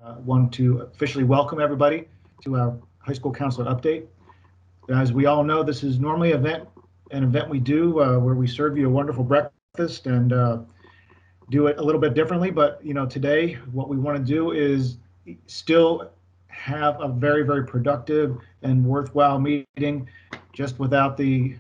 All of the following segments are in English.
Want to officially welcome everybody to our high school counselor update. As we all know, this is normally an event we do where we serve you a wonderful breakfast and do it a little bit differently. But today what we want to do is still have a very, very productive and worthwhile meeting, just without the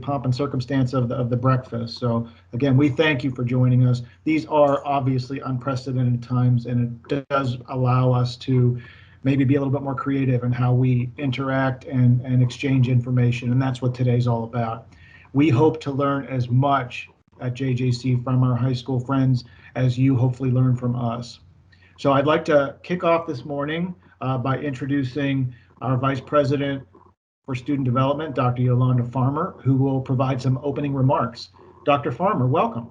pomp and circumstance of the breakfast. So again, we thank you for joining us. These are obviously unprecedented times, and it does allow us to maybe be a little bit more creative in how we interact and exchange information. And that's what today's all about. We hope to learn as much at JJC from our high school friends as you hopefully learn from us. So I'd like to kick off this morning by introducing our Vice President for Student Development, Dr. Yolanda Farmer, who will provide some opening remarks. Dr. Farmer, welcome.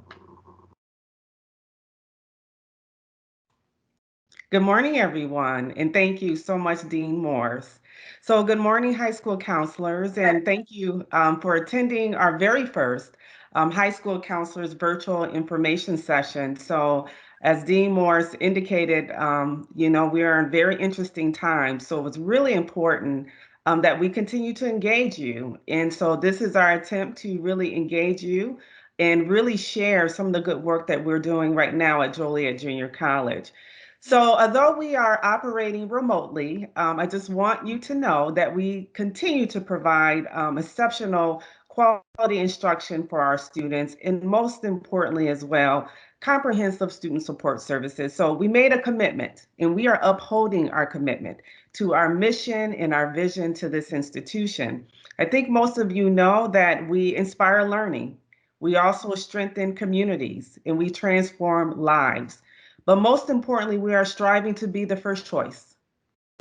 Good morning, everyone, and thank you so much, Dean Morse. So good morning, high school counselors, and thank you for attending our very first high school counselors virtual information session. So as Dean Morse indicated, we are in very interesting times, so it's really important that we continue to engage you. And so this is our attempt to really engage you and really share some of the good work that we're doing right now at Joliet Junior College. So although we are operating remotely, I just want you to know that we continue to provide exceptional quality instruction for our students, and most importantly as well, comprehensive student support services. So we made a commitment, and we are upholding our commitment to our mission and our vision to this institution. I think most of you know that we inspire learning. We also strengthen communities, and we transform lives. But most importantly, we are striving to be the first choice.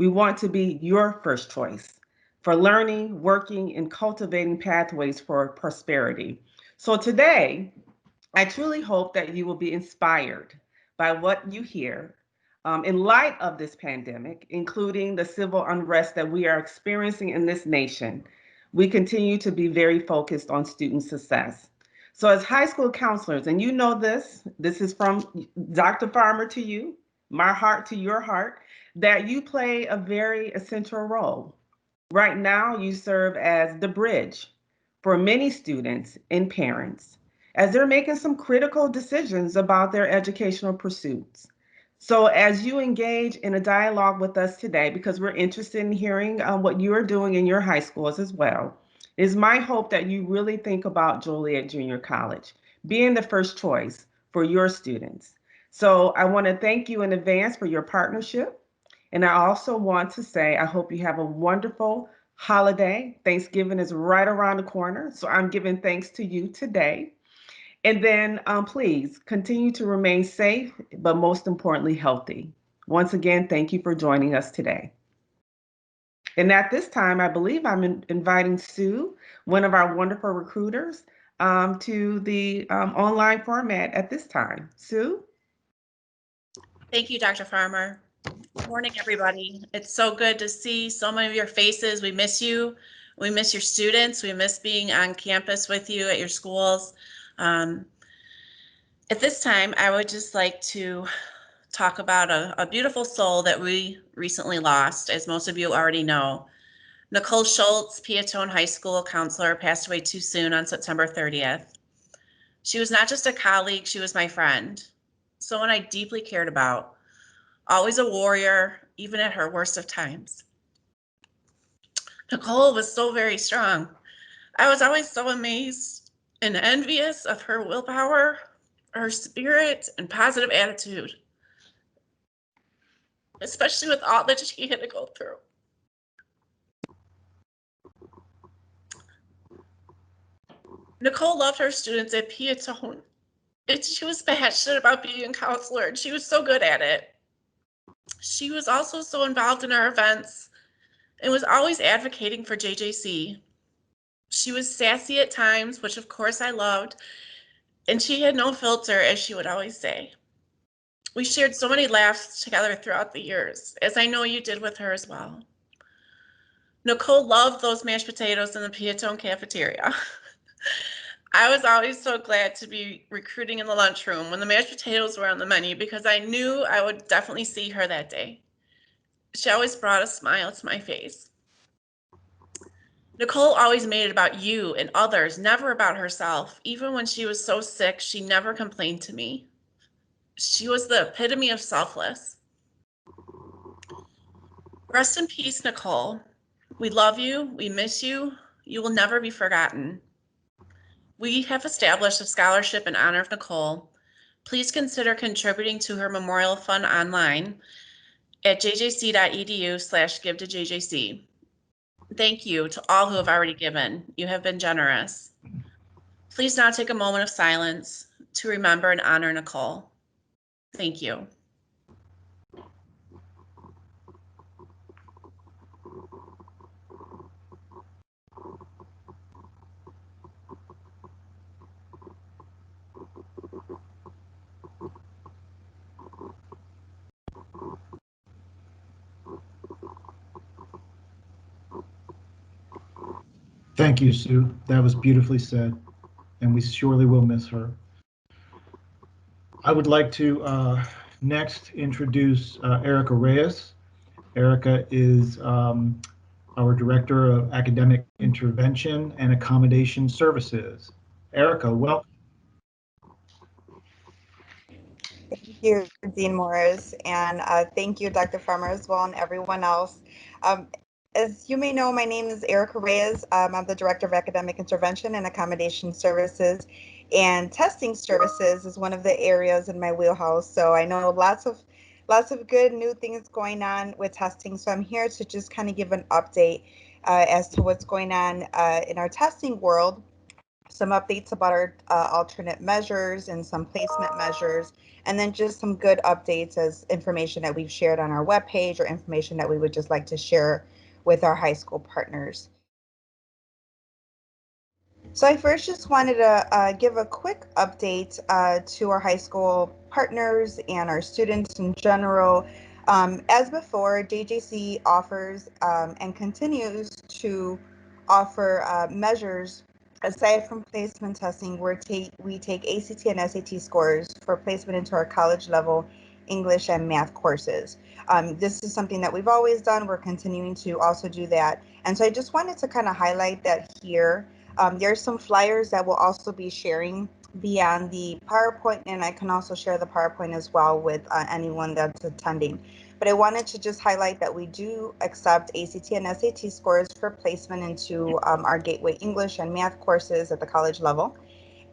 We want to be your first choice for learning, working, and cultivating pathways for prosperity. So today, I truly hope that you will be inspired by what you hear in light of this pandemic, including the civil unrest that we are experiencing in this nation. We continue to be very focused on student success. So as high school counselors, and you know this is from Dr. Farmer to you, my heart to your heart, that you play a very essential role. Right now, you serve as the bridge for many students and parents as they're making some critical decisions about their educational pursuits. So as you engage in a dialogue with us today, because we're interested in hearing what you are doing in your high schools as well, it is my hope that you really think about Joliet Junior College being the first choice for your students. So I want to thank you in advance for your partnership. And I also want to say, I hope you have a wonderful holiday. Thanksgiving is right around the corner. So I'm giving thanks to you today. And then please continue to remain safe, but most importantly, healthy. Once again, thank you for joining us today. And at this time, I believe I'm inviting Sue, one of our wonderful recruiters, to the online format at this time. Sue? Thank you, Dr. Farmer. Good morning, everybody. It's so good to see so many of your faces. We miss you. We miss your students. We miss being on campus with you at your schools. At this time, I would just like to talk about a beautiful soul that we recently lost, as most of you already know. Nicole Schultz, Piatone High School counselor, passed away too soon on September 30th. She was not just a colleague, she was my friend, someone I deeply cared about, always a warrior, even at her worst of times. Nicole was so very strong. I was always so amazed and envious of her willpower, her spirit, and positive attitude, especially with all that she had to go through. Nicole loved her students at Piatone. She was passionate about being a counselor, and she was so good at it. She was also so involved in our events and was always advocating for JJC. She was sassy at times, which of course I loved, and she had no filter, as she would always say. We shared so many laughs together throughout the years, as I know you did with her as well. Nicole loved those mashed potatoes in the Piatone cafeteria. I was always so glad to be recruiting in the lunchroom when the mashed potatoes were on the menu because I knew I would definitely see her that day. She always brought a smile to my face. Nicole always made it about you and others, never about herself. Even when she was so sick, she never complained to me. She was the epitome of selfless. Rest in peace, Nicole. We love you. We miss you. You will never be forgotten. We have established a scholarship in honor of Nicole. Please consider contributing to her memorial fund online at jjc.edu/give to JJC. Thank you to all who have already given. You have been generous. Please now take a moment of silence to remember and honor Nicole. Thank you. Thank you, Sue. That was beautifully said, and we surely will miss her. I would like to next introduce Erica Reyes. Erica is our Director of Academic Intervention and Accommodation Services. Erica, welcome. Thank you, Dean Morris, and thank you, Dr. Farmer, as well, and everyone else. Um, as you may know, my name is Erica Reyes. I'm the Director of Academic Intervention and Accommodation Services, and testing services is one of the areas in my wheelhouse. So I know lots of good new things going on with testing. So I'm here to just kind of give an update as to what's going on in our testing world, some updates about our alternate measures and some placement measures, and then just some good updates as information that we've shared on our webpage or information that we would just like to share with our high school partners. So I first just wanted to give a quick update to our high school partners and our students in general. As before, JJC offers and continues to offer measures aside from placement testing. We take ACT and SAT scores for placement into our college level English and math courses. This is something that we've always done. We're continuing to also do that. And so I just wanted to kind of highlight that here. There's some flyers that we'll also be sharing beyond the PowerPoint, and I can also share the PowerPoint as well with anyone that's attending. But I wanted to just highlight that we do accept ACT and SAT scores for placement into our Gateway English and Math courses at the college level.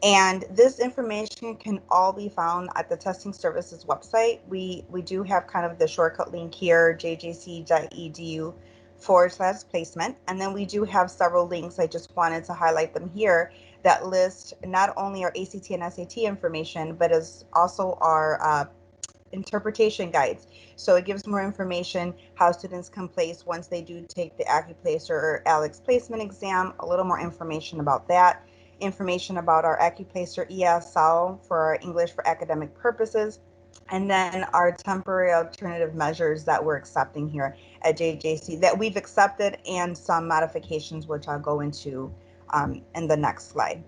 And this information can all be found at the testing services website. We do have kind of the shortcut link here, jjc.edu/placement. And then we do have several links. I just wanted to highlight them here that list not only our ACT and SAT information, but as also our interpretation guides. So it gives more information how students can place once they do take the AccuPlacer or ALEX placement exam, a little more information about that, information about our AccuPlacer ESL for our English for academic purposes, and then our temporary alternative measures that we're accepting here at JJC that we've accepted, and some modifications which I'll go into in the next slide.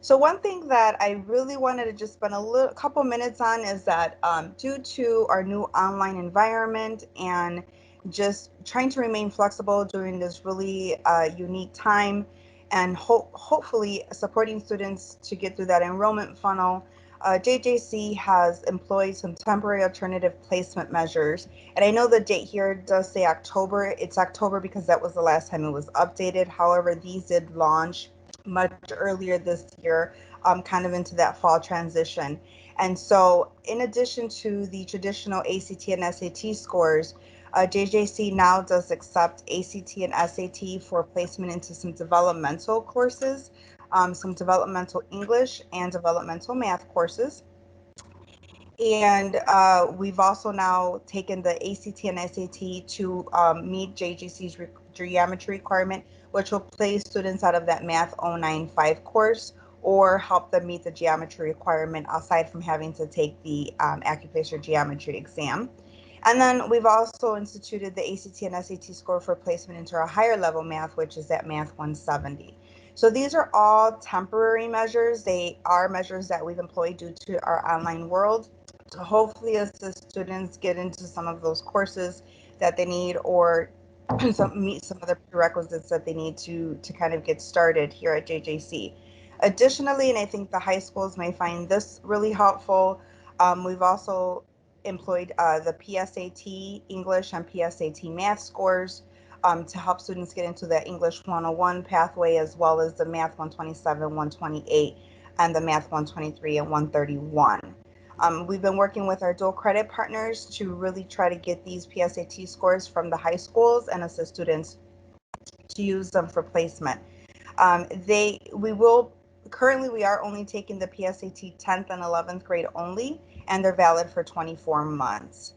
So one thing that I really wanted to just spend a couple minutes on is that due to our new online environment and just trying to remain flexible during this really unique time, and hopefully supporting students to get through that enrollment funnel, JJC has employed some temporary alternative placement measures. And I know the date here does say October. It's October because that was the last time it was updated. However, these did launch much earlier this year, kind of into that fall transition. And so in addition to the traditional ACT and SAT scores, JJC now does accept ACT and SAT for placement into some developmental courses, some developmental English and developmental math courses. And we've also now taken the ACT and SAT to meet JGC's geometry requirement, which will place students out of that Math 095 course or help them meet the geometry requirement aside from having to take the AccuPlacer geometry exam. And then we've also instituted the ACT and SAT score for placement into our higher level math, which is at Math 170. So these are all temporary measures. They are measures that we've employed due to our online world to hopefully assist students get into some of those courses that they need, or meet some of the prerequisites that they need to kind of get started here at JJC. Additionally, and I think the high schools may find this really helpful, we've also employed the PSAT English and PSAT math scores to help students get into the English 101 pathway, as well as the Math 127, 128, and the Math 123 and 131. We've been working with our dual credit partners to really try to get these PSAT scores from the high schools and assist students to use them for placement. Currently we are only taking the PSAT 10th and 11th grade only, and they're valid for 24 months.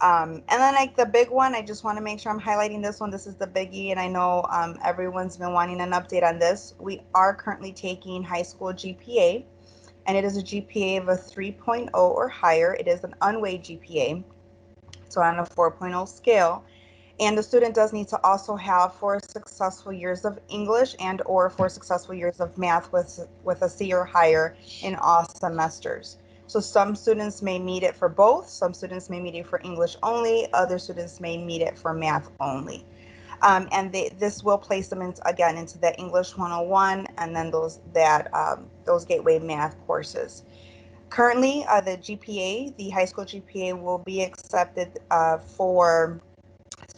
And then like the big one, I just want to make sure I'm highlighting this one. This is the biggie, and I know everyone's been wanting an update on this. We are currently taking high school GPA, and it is a GPA of a 3.0 or higher. It is an unweighed GPA, so on a 4.0 scale. And the student does need to also have 4 successful years of English and or 4 successful years of math with a C or higher in all semesters. So some students may meet it for both. Some students may meet it for English only. Other students may meet it for math only. This will place them again into the English 101 and then those gateway math courses. Currently, the GPA, the high school GPA, will be accepted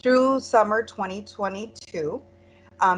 through summer 2022,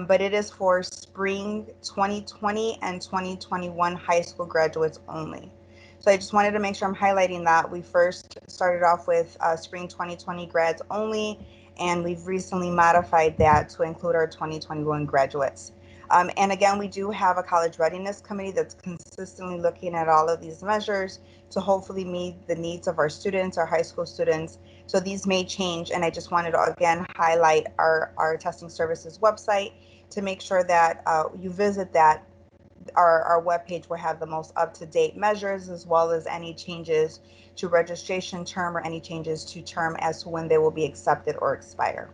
but it is for spring 2020 and 2021 high school graduates only. So I just wanted to make sure I'm highlighting that. We first started off with spring 2020 grads only, and we've recently modified that to include our 2021 graduates. And again, we do have a college readiness committee that's consistently looking at all of these measures to hopefully meet the needs of our students, our high school students. So these may change, and I just wanted to again highlight our testing services website to make sure that you visit that. Our webpage will have the most up-to-date measures, as well as any changes to registration term or any changes to term as to when they will be accepted or expire.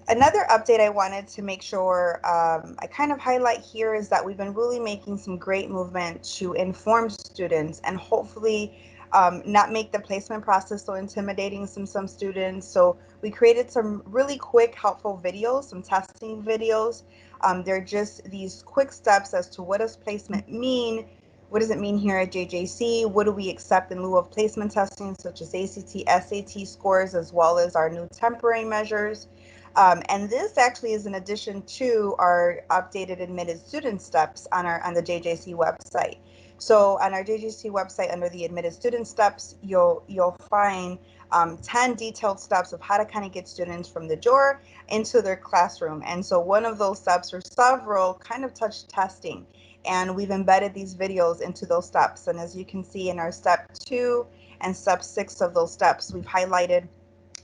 Another update I wanted to make sure I kind of highlight here is that we've been really making some great movement to inform students and hopefully not make the placement process so intimidating some students. So we created some really quick, helpful videos, some testing videos. They're just these quick steps as to what does placement mean? What does it mean here at JJC? What do we accept in lieu of placement testing, such as ACT, SAT scores, as well as our new temporary measures? And this actually is in addition to our updated admitted student steps on the JJC website. So on our JJC website, under the admitted student steps, you'll find 10 detailed steps of how to kind of get students from the door into their classroom. And so one of those steps, or several, kind of touch testing. And we've embedded these videos into those steps. And as you can see in our step 2 and step 6 of those steps, we've highlighted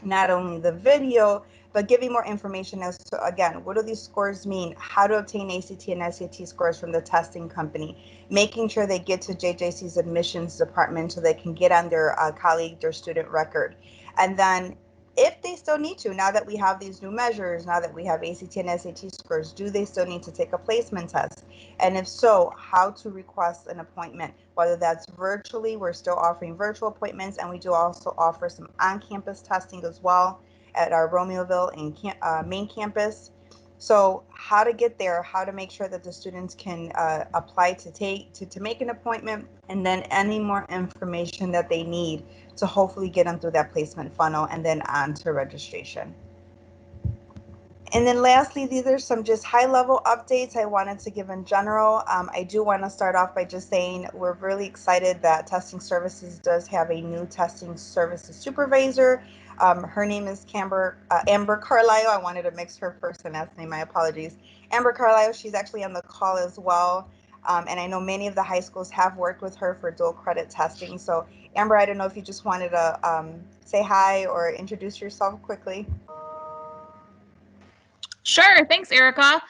not only the video, but giving more information as to, again, what do these scores mean, how to obtain ACT and SAT scores from the testing company, making sure they get to JJC's admissions department so they can get on their colleague or student record. And then if they still need to, now that we have these new measures, now that we have ACT and SAT scores, do they still need to take a placement test? And if so, how to request an appointment, whether that's virtually, we're still offering virtual appointments, and we do also offer some on-campus testing as well at our Romeoville and main campus. So how to get there, how to make sure that the students can apply to make an appointment, and then any more information that they need to hopefully get them through that placement funnel and then on to registration. And then lastly, these are some just high-level updates I wanted to give in general. I do want to start off by just saying we're really excited that Testing Services does have a new Testing Services supervisor. Her name is Amber Carlisle. I wanted to mix her first and last name. My apologies. Amber Carlisle, she's actually on the call as well. And I know many of the high schools have worked with her for dual credit testing. So Amber, I don't know if you just wanted to say hi or introduce yourself quickly. Sure. Thanks, Erica.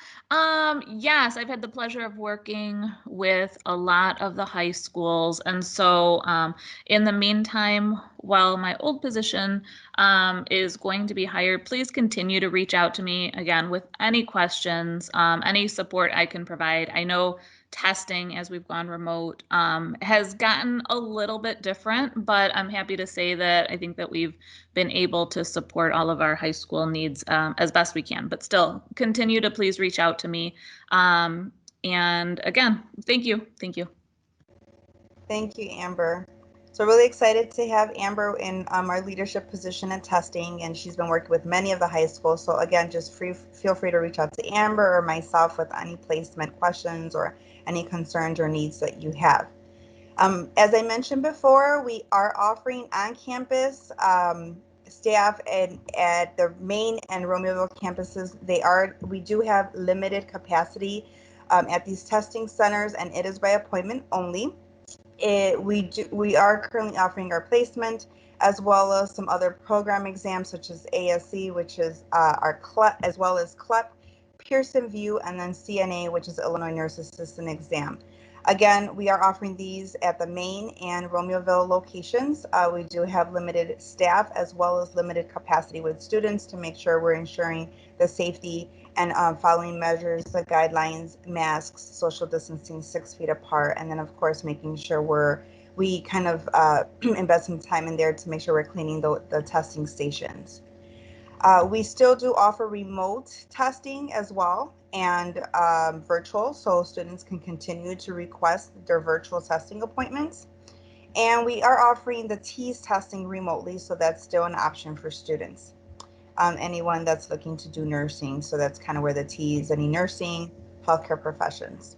Yes, I've had the pleasure of working with a lot of the high schools. And so in the meantime, while my old position is going to be hired, please continue to reach out to me again with any questions, any support I can provide. I know testing as we've gone remote has gotten a little bit different, but I'm happy to say that I think that we've been able to support all of our high school needs as best we can. But still, continue to please reach out to me. And again, thank you. Thank you. Thank you, Amber. So really excited to have Amber in our leadership position at testing, and she's been working with many of the high schools. So again, just feel free to reach out to Amber or myself with any placement questions or any concerns or needs that you have. As I mentioned before, we are offering on-campus staff at the Maine and Romeoville campuses. We do have limited capacity at these testing centers, and it is by appointment only. We are currently offering our placement as well as some other program exams such as ASC, which is our CLEP, as well as CLEP, Pearson VUE, and then CNA, which is Illinois Nurse Assistant Exam. Again, we are offering these at the Maine and Romeoville locations. We do have limited staff as well as limited capacity with students to make sure we're ensuring the safety and following measures, the guidelines, masks, social distancing, 6 feet apart, and then of course making sure we kind of invest some time in there to make sure we're cleaning the testing stations. We still do offer remote testing as well and virtual, so students can continue to request their virtual testing appointments. And we are offering the TEAS testing remotely, so that's still an option for students. Anyone that's looking to do nursing, so that's kind of where the TEAS, any nursing, healthcare professions.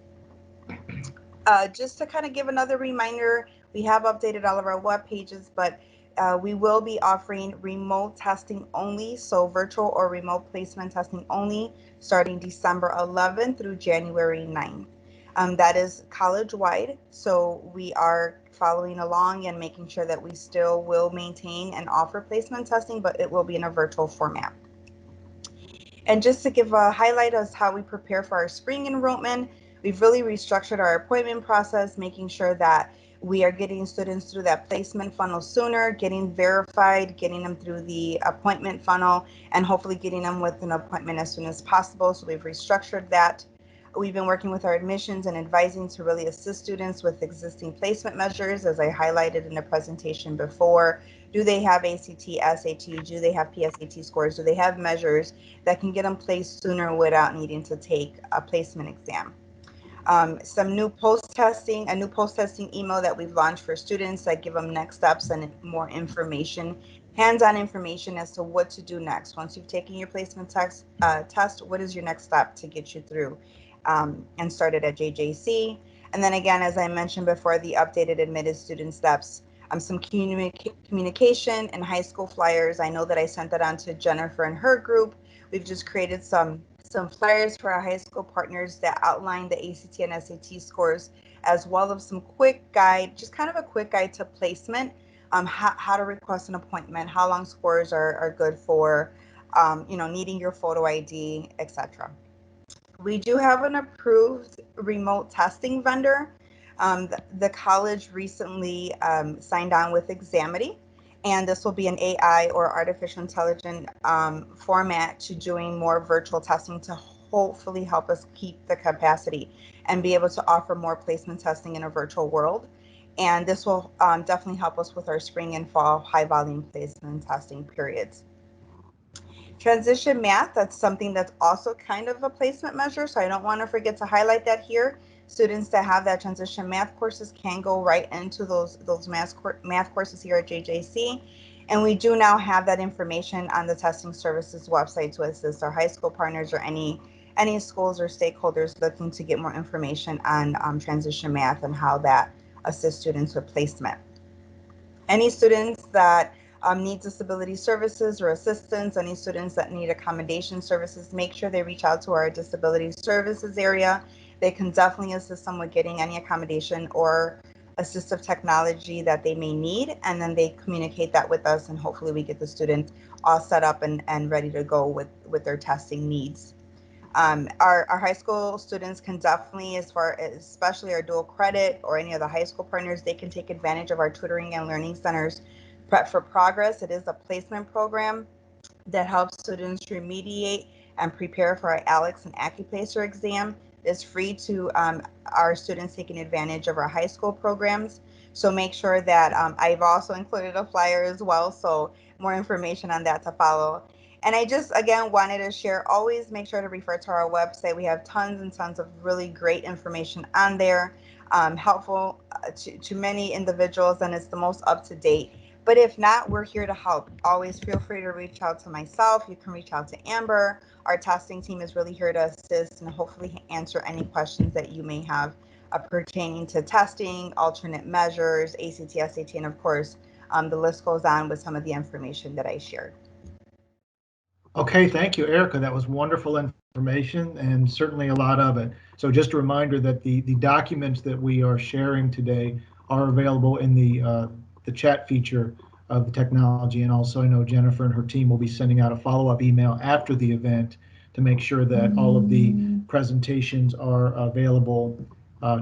Just to kind of give another reminder, we have updated all of our web pages, but we will be offering remote testing only, so virtual or remote placement testing only, starting December 11th through January 9th. That is college-wide, so we are following along and making sure that we still will maintain and offer placement testing, but it will be in a virtual format. And just to give a highlight of how we prepare for our spring enrollment, we've really restructured our appointment process, making sure that we are getting students through that placement funnel sooner, getting verified, getting them through the appointment funnel, and hopefully getting them with an appointment as soon as possible. So we've restructured that. We've been working with our admissions and advising to really assist students with existing placement measures, as I highlighted in the presentation before. Do they have ACT, SAT? Do they have PSAT scores? Do they have measures that can get them placed sooner without needing to take a placement exam? A new post-testing email that we've launched for students that give them next steps and more information, hands-on information as to what to do next. Once you've taken your placement test, what is your next step to get you through and started at JJC? And then again, as I mentioned before, the updated admitted student steps, some communication and high school flyers. I know that I sent that on to Jennifer and her group. We've just created some flyers for our high school partners that outline the ACT and SAT scores, as well as some quick guide, just kind of a quick guide to placement, how to request an appointment, how long scores are good for, needing your photo ID, etc. We do have an approved remote testing vendor. The college recently signed on with Examity, and this will be an AI or artificial intelligence format to doing more virtual testing to hopefully help us keep the capacity and be able to offer more placement testing in a virtual world. And this will definitely help us with our spring and fall high volume placement testing periods. Transition math, that's something that's also kind of a placement measure, so I don't want to forget to highlight that here. Students that have that transition math courses can go right into those math courses here at JJC. And we do now have that information on the testing services website to assist our high school partners or any schools or stakeholders looking to get more information on transition math and how that assists students with placement. Any students that need disability services or assistance, any students that need accommodation services, make sure they reach out to our disability services area. They can definitely assist them with getting any accommodation or assistive technology that they may need, and then they communicate that with us, and hopefully we get the student all set up and ready to go with their testing needs. Our high school students can definitely, especially our dual credit or any of the high school partners, they can take advantage of our tutoring and learning centers. Prep for Progress, it is a placement program that helps students remediate and prepare for our ALEX and AccuPlacer exam. It's free to our students taking advantage of our high school programs. So make sure that I've also included a flyer as well. So more information on that to follow. And I just, again, wanted to share, always make sure to refer to our website. We have tons and tons of really great information on there, helpful to many individuals, and it's the most up to date. But if not, we're here to help. Always feel free to reach out to myself. You can reach out to Amber. Our testing team is really here to assist and hopefully answer any questions that you may have pertaining to testing, alternate measures, ACT, SAT, and of course, the list goes on with some of the information that I shared. Okay, thank you, Erica. That was wonderful information and certainly a lot of it. So just a reminder that the documents that we are sharing today are available in the chat feature of the technology. And also I know Jennifer and her team will be sending out a follow-up email after the event to make sure that all of the presentations are available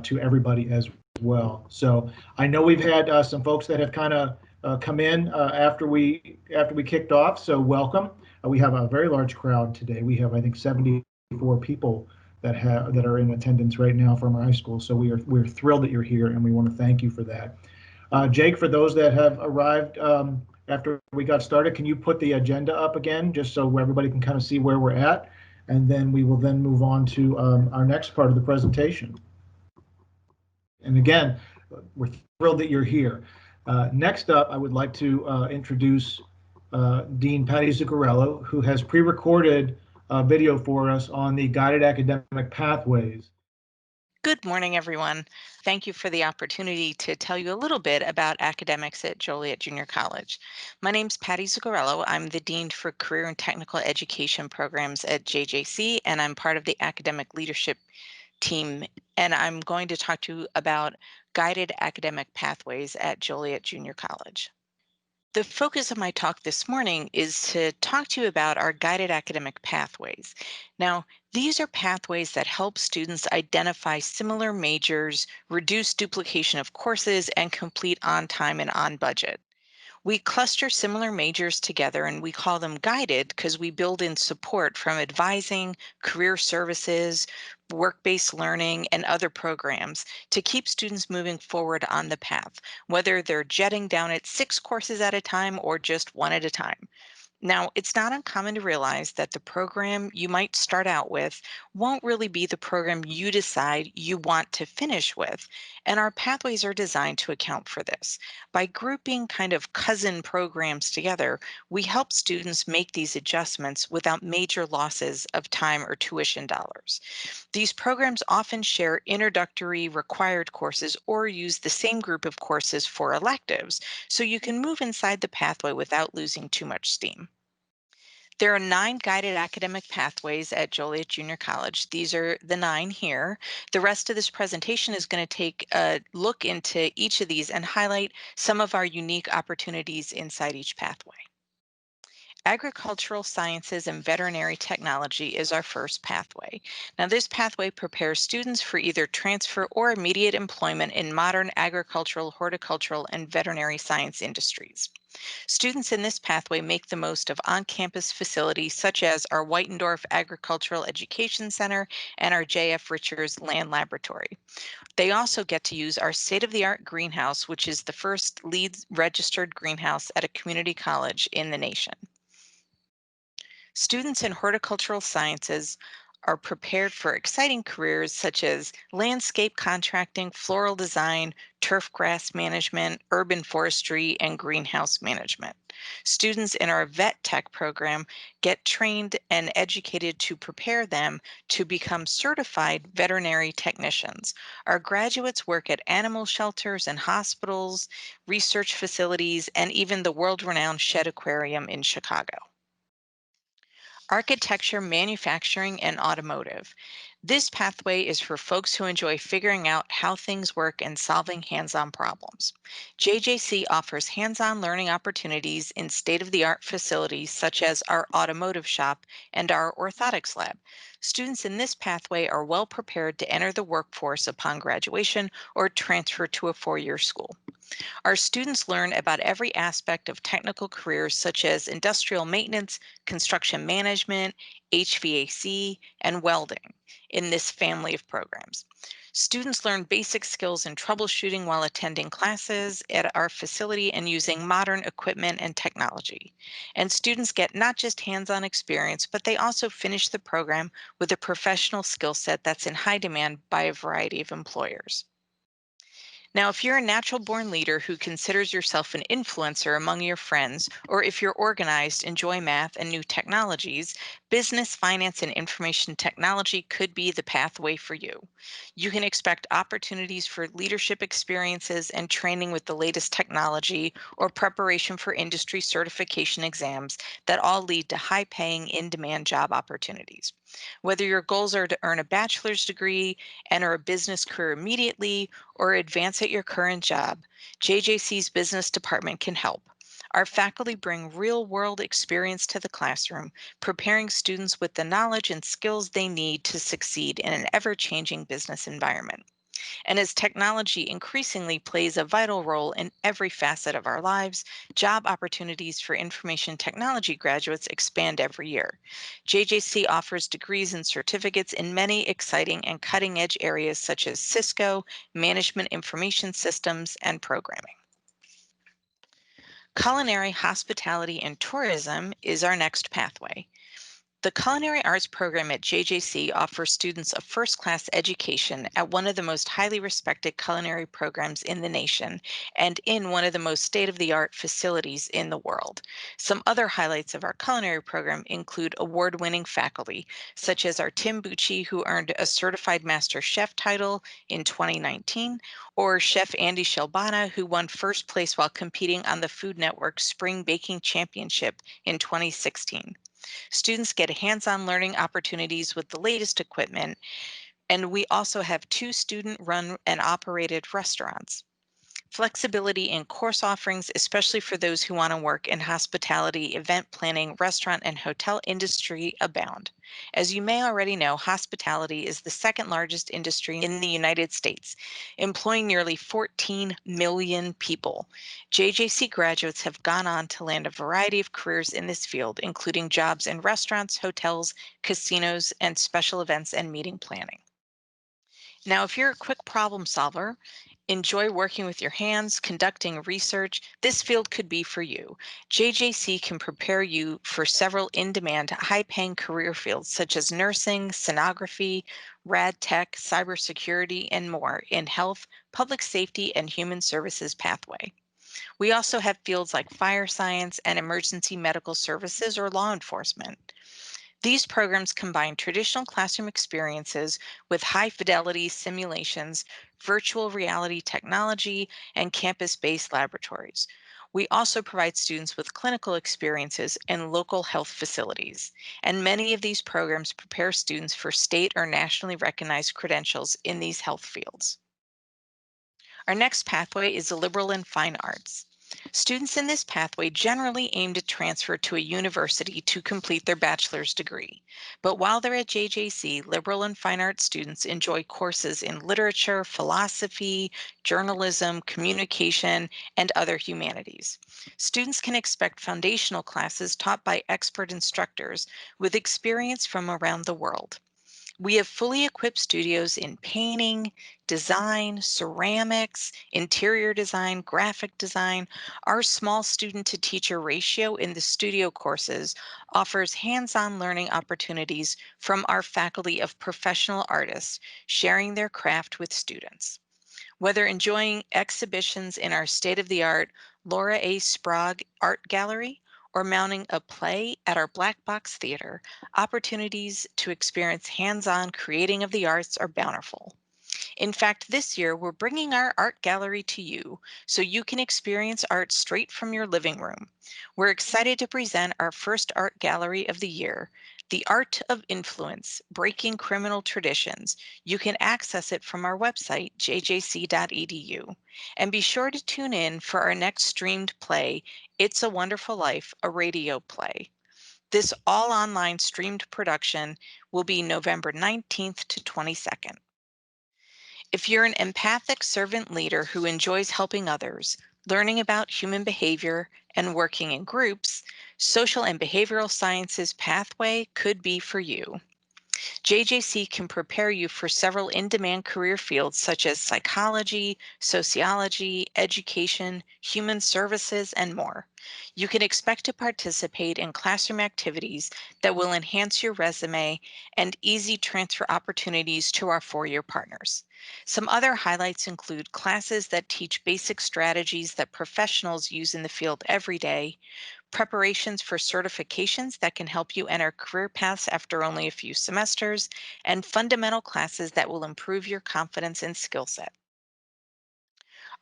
to everybody as well. So I know we've had some folks that have kind of come in after we kicked off. So welcome. We have a very large crowd today. We have, I think, 74 people that are in attendance right now from our high school. So we're thrilled that you're here, and we want to thank you for that. Jake, for those that have arrived after we got started, can you put the agenda up again, just so everybody can kind of see where we're at, and then we will then move on to our next part of the presentation. And again, we're thrilled that you're here. Next up, I would like to introduce Dean Patty Zuccarello, who has pre-recorded a video for us on the guided academic pathways. Good morning, everyone. Thank you for the opportunity to tell you a little bit about academics at Joliet Junior College. My name's Patty Zuccarello. I'm the Dean for Career and Technical Education Programs at JJC, and I'm part of the academic leadership team. And I'm going to talk to you about guided academic pathways at Joliet Junior College. The focus of my talk this morning is to talk to you about our guided academic pathways. Now, these are pathways that help students identify similar majors, reduce duplication of courses, and complete on time and on budget. We cluster similar majors together and we call them guided because we build in support from advising, career services, work-based learning, and other programs to keep students moving forward on the path, whether they're jetting down at 6 courses at a time or just 1 at a time. Now, it's not uncommon to realize that the program you might start out with won't really be the program you decide you want to finish with, and our pathways are designed to account for this. By grouping kind of cousin programs together, we help students make these adjustments without major losses of time or tuition dollars. These programs often share introductory required courses or use the same group of courses for electives, so you can move inside the pathway without losing too much steam. There are 9 guided academic pathways at Joliet Junior College. These are the 9 here. The rest of this presentation is going to take a look into each of these and highlight some of our unique opportunities inside each pathway. Agricultural Sciences and Veterinary Technology is our first pathway. Now, this pathway prepares students for either transfer or immediate employment in modern agricultural, horticultural, and veterinary science industries. Students in this pathway make the most of on-campus facilities such as our Whitendorf Agricultural Education Center and our J.F. Richards Land Laboratory. They also get to use our state-of-the-art greenhouse, which is the first LEED registered greenhouse at a community college in the nation. Students in horticultural sciences are prepared for exciting careers such as landscape contracting, floral design, turf grass management, urban forestry, and greenhouse management. Students in our vet tech program get trained and educated to prepare them to become certified veterinary technicians. Our graduates work at animal shelters and hospitals, research facilities, and even the world-renowned Shedd Aquarium in Chicago. Architecture, Manufacturing, and Automotive. This pathway is for folks who enjoy figuring out how things work and solving hands-on problems. JJC offers hands-on learning opportunities in state-of-the-art facilities such as our automotive shop and our orthotics lab. Students in this pathway are well prepared to enter the workforce upon graduation or transfer to a four-year school. Our students learn about every aspect of technical careers such as industrial maintenance, construction management, HVAC, and welding in this family of programs. Students learn basic skills in troubleshooting while attending classes at our facility and using modern equipment and technology. And students get not just hands-on experience, but they also finish the program with a professional skill set that's in high demand by a variety of employers. Now, if you're a natural born leader who considers yourself an influencer among your friends, or if you're organized, enjoy math and new technologies, business, finance, and information technology could be the pathway for you. You can expect opportunities for leadership experiences and training with the latest technology or preparation for industry certification exams that all lead to high paying, in demand job opportunities. Whether your goals are to earn a bachelor's degree, enter a business career immediately, or advance at your current job, JJC's business department can help. Our faculty bring real-world experience to the classroom, preparing students with the knowledge and skills they need to succeed in an ever-changing business environment. And as technology increasingly plays a vital role in every facet of our lives, job opportunities for information technology graduates expand every year. JJC offers degrees and certificates in many exciting and cutting-edge areas such as Cisco, management information systems, and programming. Culinary, hospitality, and tourism is our next pathway. The Culinary Arts program at JJC offers students a first-class education at one of the most highly respected culinary programs in the nation and in one of the most state-of-the-art facilities in the world. Some other highlights of our culinary program include award-winning faculty, such as our Tim Bucci, who earned a Certified Master Chef title in 2019, or Chef Andy Shelbana, who won first place while competing on the Food Network's Spring Baking Championship in 2016. Students get hands-on learning opportunities with the latest equipment, and we also have 2 student-run and operated restaurants. Flexibility in course offerings, especially for those who want to work in hospitality, event planning, restaurant, and hotel industry abound. As you may already know, hospitality is the second largest industry in the United States, employing nearly 14 million people. JJC graduates have gone on to land a variety of careers in this field, including jobs in restaurants, hotels, casinos, and special events and meeting planning. Now, if you're a quick problem solver, enjoy working with your hands, conducting research, this field could be for you. JJC can prepare you for several in-demand, high-paying career fields such as nursing, sonography, rad tech, cybersecurity, and more in health, public safety, and human services pathway. We also have fields like fire science and emergency medical services or law enforcement. These programs combine traditional classroom experiences with high-fidelity simulations, virtual reality technology, and campus-based laboratories. We also provide students with clinical experiences in local health facilities, and many of these programs prepare students for state or nationally recognized credentials in these health fields. Our next pathway is the liberal and fine arts. Students in this pathway generally aim to transfer to a university to complete their bachelor's degree. But while they're at JJC, liberal and fine arts students enjoy courses in literature, philosophy, journalism, communication, and other humanities. Students can expect foundational classes taught by expert instructors with experience from around the world. We have fully equipped studios in painting, design, ceramics, interior design, graphic design. Our small student to teacher ratio in the studio courses offers hands-on learning opportunities from our faculty of professional artists, sharing their craft with students. Whether enjoying exhibitions in our state-of-the-art Laura A. Sprague Art Gallery or mounting a play at our Black Box Theater, opportunities to experience hands-on creating of the arts are bountiful. In fact, this year we're bringing our art gallery to you so you can experience art straight from your living room. We're excited to present our first art gallery of the year, The Art of Influence, Breaking Criminal Traditions. You can access it from our website, jjc.edu. And be sure to tune in for our next streamed play, It's a Wonderful Life, a radio play. This all online streamed production will be November 19th to 22nd. If you're an empathic servant leader who enjoys helping others, learning about human behavior, and working in groups, Social and Behavioral Sciences Pathway could be for you. JJC can prepare you for several in-demand career fields such as psychology, sociology, education, human services, and more. You can expect to participate in classroom activities that will enhance your resume and easy transfer opportunities to our four-year partners. Some other highlights include classes that teach basic strategies that professionals use in the field every day, preparations for certifications that can help you enter career paths after only a few semesters, and fundamental classes that will improve your confidence and skill set.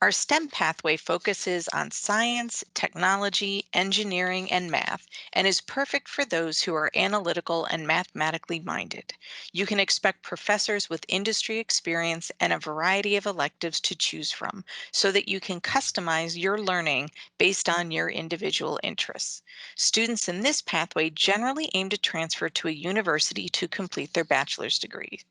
Our STEM pathway focuses on science, technology, engineering, and math, and is perfect for those who are analytical and mathematically minded. You can expect professors with industry experience and a variety of electives to choose from, so that you can customize your learning based on your individual interests. Students in this pathway generally aim to transfer to a university to complete their bachelor's degree.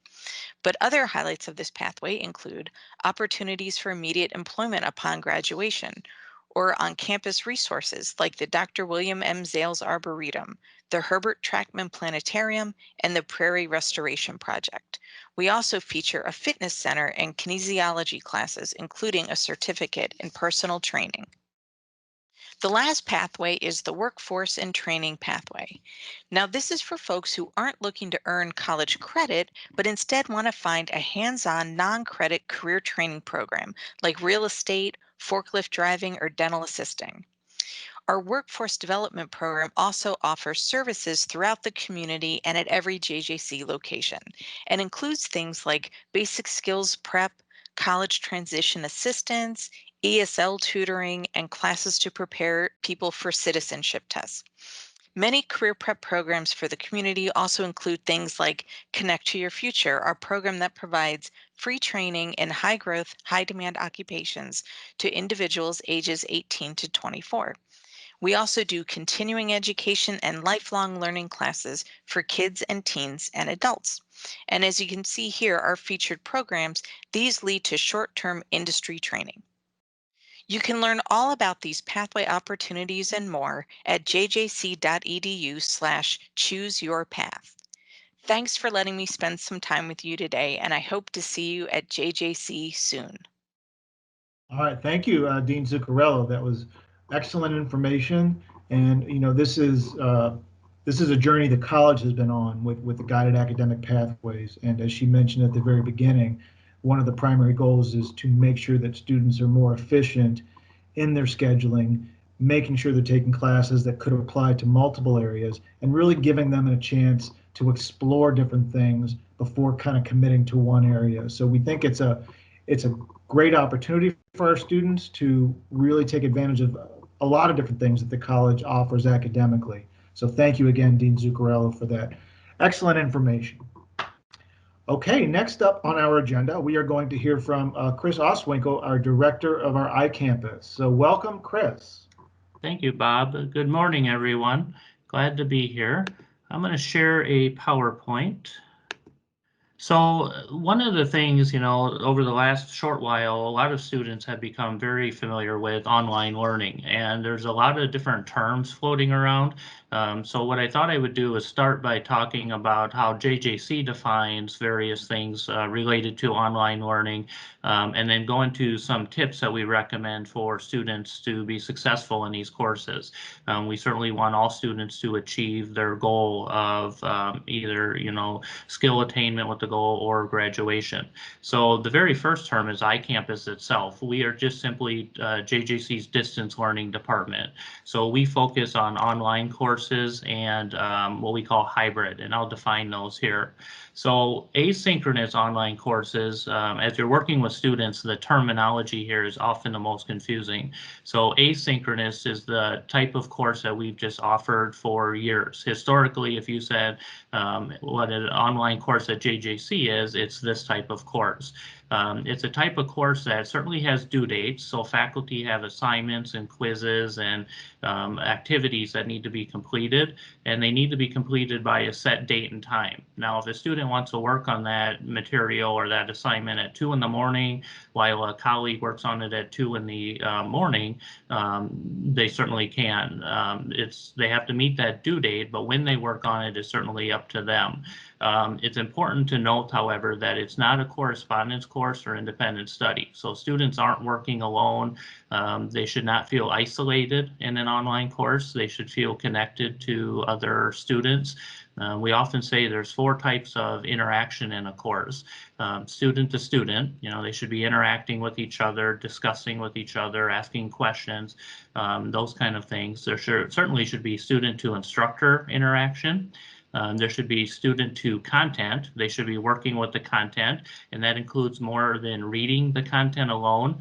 But other highlights of this pathway include opportunities for immediate employment upon graduation, or on-campus resources like the Dr. William M. Zales Arboretum, the Herbert Trackman Planetarium, and the Prairie Restoration Project. We also feature a fitness center and kinesiology classes, including a certificate in personal training. The last pathway is the workforce and training pathway. Now, this is for folks who aren't looking to earn college credit, but instead want to find a hands-on, non-credit career training program like real estate, forklift driving, or dental assisting. Our workforce development program also offers services throughout the community and at every JJC location, and includes things like basic skills prep, college transition assistance, ESL tutoring, and classes to prepare people for citizenship tests. Many career prep programs for the community also include things like Connect to Your Future, our program that provides free training in high growth, high demand occupations to individuals ages 18 to 24. We also do continuing education and lifelong learning classes for kids and teens and adults. And as you can see here, our featured programs, these lead to short-term industry training. You can learn all about these pathway opportunities and more at jjc.edu/chooseyourpath. Thanks for letting me spend some time with you today, and I hope to see you at JJC soon. All right, thank you, Dean Zuccarello. That was excellent information, and this is a journey the college has been on with the guided academic pathways. And as she mentioned at the very beginning, one of the primary goals is to make sure that students are more efficient in their scheduling, making sure they're taking classes that could apply to multiple areas, and really giving them a chance to explore different things before kind of committing to one area. So we think it's a great opportunity for our students to really take advantage of a lot of different things that the college offers academically. So thank you again, Dean Zuccarello, for that excellent information. Okay, next up on our agenda, we are going to hear from Chris Oswinkle, our director of our iCampus. So welcome, Chris. Thank you, Bob. Good morning, everyone. Glad to be here. I'm going to share a PowerPoint. So one of the things, over the last short while, a lot of students have become very familiar with online learning, and there's a lot of different terms floating around. So what I thought I would do is start by talking about how JJC defines various things related to online learning, and then go into some tips that we recommend for students to be successful in these courses. We certainly want all students to achieve their goal of either, skill attainment with the hospital or graduation. So the very first term is iCampus itself. We are just simply JJC's distance learning department. So we focus on online courses and what we call hybrid, and I'll define those here. So asynchronous online courses, as you're working with students, the terminology here is often the most confusing. So asynchronous is the type of course that we've just offered for years. Historically, if you said what an online course at JJC is, it's this type of course. It's a type of course that certainly has due dates, so faculty have assignments and quizzes and activities that need to be completed, and they need to be completed by a set date and time. Now, if a student wants to work on that material or that assignment at 2 in the morning, while a colleague works on it at 2 in the morning, they certainly can. They have to meet that due date, but when they work on it is certainly up to them. It's important to note, however, that it's not a correspondence course or independent study. So students aren't working alone. They should not feel isolated in an online course. They should feel connected to other students. We often say there's 4 types of interaction in a course. Student to student, they should be interacting with each other, discussing with each other, asking questions, those kind of things. There certainly should be student to instructor interaction. There should be student to content. They should be working with the content, and that includes more than reading the content alone.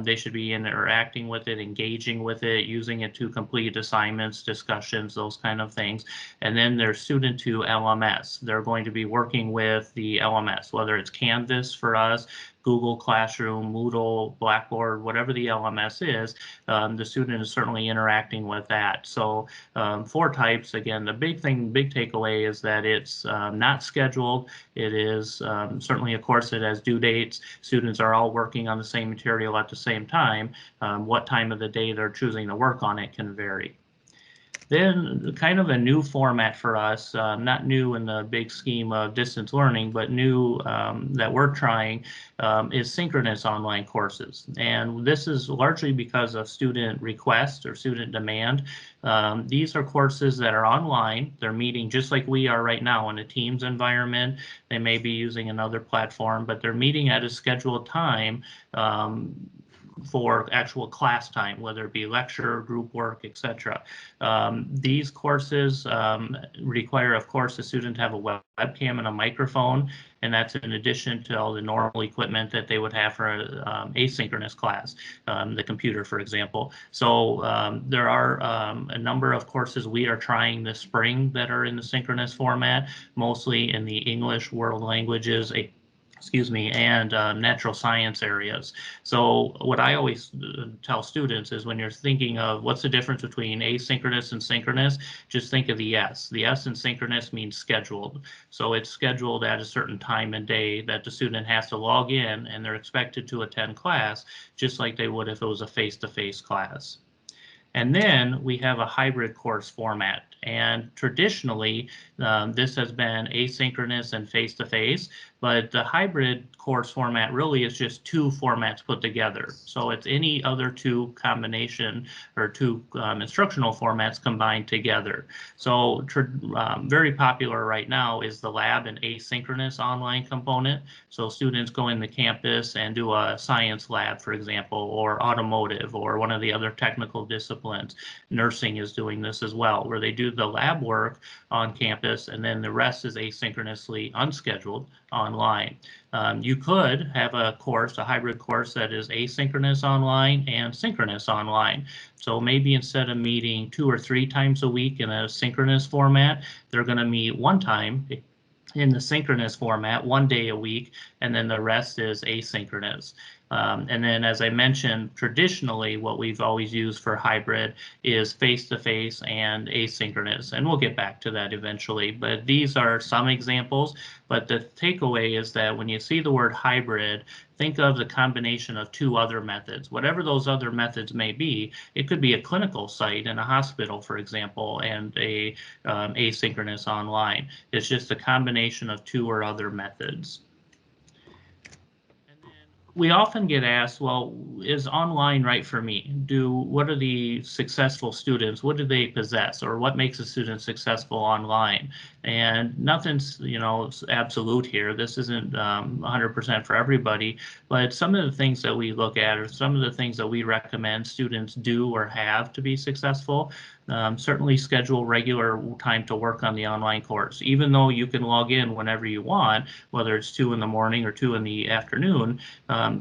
They should be interacting with it, engaging with it, using it to complete assignments, discussions, those kind of things. And then there's student to LMS. They're going to be working with the LMS, whether it's Canvas for us, Google Classroom, Moodle, Blackboard, whatever the LMS is, the student is certainly interacting with that. So 4 types. Again, the big takeaway is that it's not scheduled. It is certainly a course that has due dates. Students are all working on the same material at the same time. What time of the day they're choosing to work on it can vary. Then kind of a new format for us, not new in the big scheme of distance learning, but new that we're trying is synchronous online courses. And this is largely because of student request or student demand. These are courses that are online. They're meeting just like we are right now in a Teams environment. They may be using another platform, but they're meeting at a scheduled time for actual class time, whether it be lecture, group work, etc. These courses require, of course, the student to have a webcam and a microphone, and that's in addition to all the normal equipment that they would have for an asynchronous class, the computer, for example. So there are a number of courses we are trying this spring that are in the synchronous format, mostly in the English, world languages, and natural science areas. So what I always tell students is when you're thinking of what's the difference between asynchronous and synchronous, just think of the S. The S in synchronous means scheduled. So it's scheduled at a certain time and day that the student has to log in, and they're expected to attend class just like they would if it was a face-to-face class. And then we have a hybrid course format. And traditionally, this has been asynchronous and face-to-face, but the hybrid course format really is just 2 formats put together. So it's any other 2 combination or 2 instructional formats combined together. So very popular right now is the lab and asynchronous online component. So students go in the campus and do a science lab, for example, or automotive, or one of the other technical disciplines. Nursing is doing this as well, where they do the lab work on campus, and then the rest is asynchronously unscheduled online. You could have a hybrid course that is asynchronous online and synchronous online. So maybe instead of meeting 2 or 3 times a week in a synchronous format, they're going to meet 1 time in the synchronous format 1 day a week, and then the rest is asynchronous. And then, as I mentioned, traditionally, what we've always used for hybrid is face-to-face and asynchronous, and we'll get back to that eventually. But these are some examples, but the takeaway is that when you see the word hybrid, think of the combination of 2 other methods. Whatever those other methods may be, it could be a clinical site in a hospital, for example, and a asynchronous online. It's just a combination of 2 or other methods. And then we often get asked, well, is online right for me? What are the successful students? What do they possess, or what makes a student successful online? And nothing's, absolute here. This isn't 100% for everybody, but some of the things that we look at are some of the things that we recommend students do or have to be successful. Certainly schedule regular time to work on the online course. Even though you can log in whenever you want, whether it's 2 in the morning or 2 in the afternoon,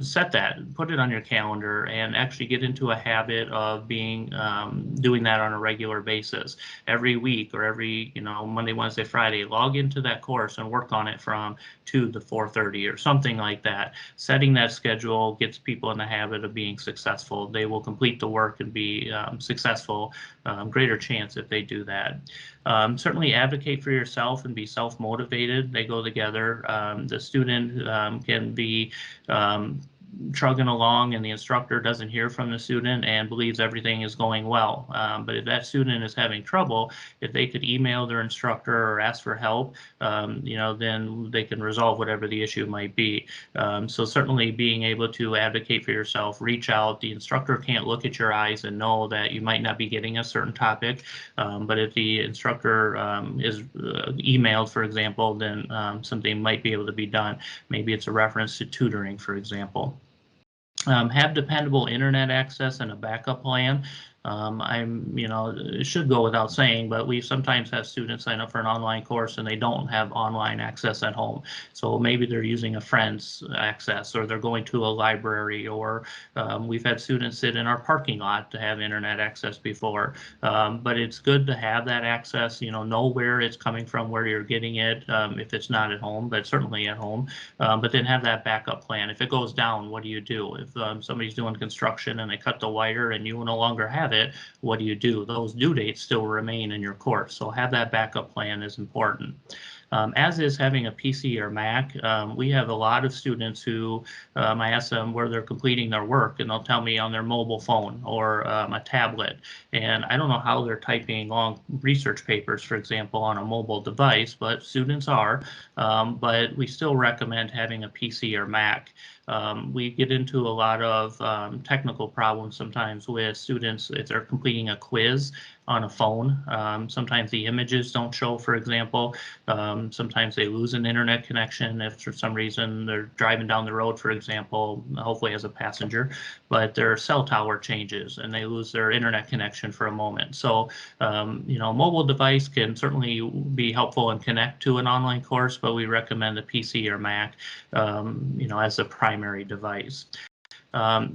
set that, put it on your calendar, and actually get into a habit of doing that on a regular basis. Every week or every, Monday, Wednesday, Friday, log into that course and work on it from 2 to 4:30 or something like that. Setting that schedule gets people in the habit of being successful. They will complete the work and be successful, greater chance if they do that. Certainly advocate for yourself and be self-motivated. They go together. The student can be trugging along and the instructor doesn't hear from the student and believes everything is going well. But if that student is having trouble, if they could email their instructor or ask for help, then they can resolve whatever the issue might be. So certainly being able to advocate for yourself, reach out. The instructor can't look at your eyes and know that you might not be getting a certain topic. But if the instructor is emailed, for example, then something might be able to be done. Maybe it's a reference to tutoring, for example. Have dependable internet access and a backup plan. It should go without saying, but we sometimes have students sign up for an online course and they don't have online access at home. So maybe they're using a friend's access, or they're going to a library, or we've had students sit in our parking lot to have internet access before. But it's good to have that access, know where it's coming from, where you're getting it, if it's not at home, but certainly at home. But then have that backup plan. If it goes down, what do you do? If somebody's doing construction and they cut the wire and you no longer have it, what do you do? Those due dates still remain in your course. So have that backup plan is important. As is having a PC or Mac. We have a lot of students who I ask them where they're completing their work, and they'll tell me on their mobile phone or a tablet. And I don't know how they're typing long research papers, for example, on a mobile device, but students are. But we still recommend having a PC or Mac. We get into a lot of technical problems sometimes with students if they're completing a quiz on a phone. Sometimes the images don't show, for example. Sometimes they lose an internet connection if for some reason they're driving down the road, for example, hopefully as a passenger, but their cell tower changes and they lose their internet connection for a moment. So, mobile device can certainly be helpful and connect to an online course, but we recommend a PC or Mac, as a primary device.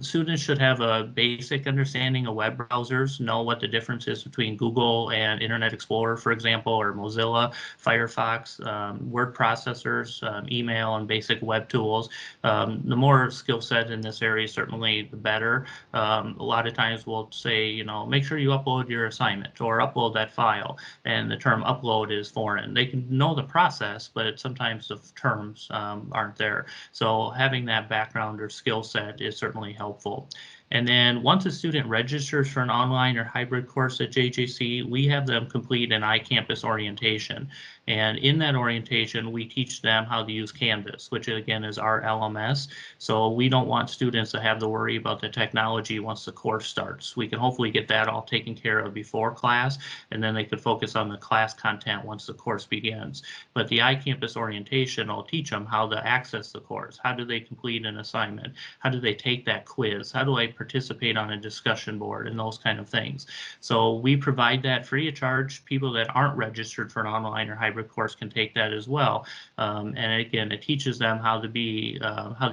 Students should have a basic understanding of web browsers, know what the difference is between Google and Internet Explorer, for example, or Mozilla, Firefox, word processors, email, and basic web tools. The more skill set in this area, certainly the better. A lot of times we'll say, make sure you upload your assignment or upload that file, and the term upload is foreign. They can know the process, but sometimes the terms aren't there. So having that background or skill set is certainly helpful. And then once a student registers for an online or hybrid course at JJC, we have them complete an iCampus orientation. And in that orientation, we teach them how to use Canvas, which again is our LMS. So we don't want students to have to worry about the technology once the course starts. We can hopefully get that all taken care of before class, and then they could focus on the class content once the course begins. But the iCampus orientation will teach them how to access the course. How do they complete an assignment? How do they take that quiz? How do I participate on a discussion board and those kind of things? So we provide that free of charge. People that aren't registered for an online or hybrid course can take that as well. And again, it teaches them how to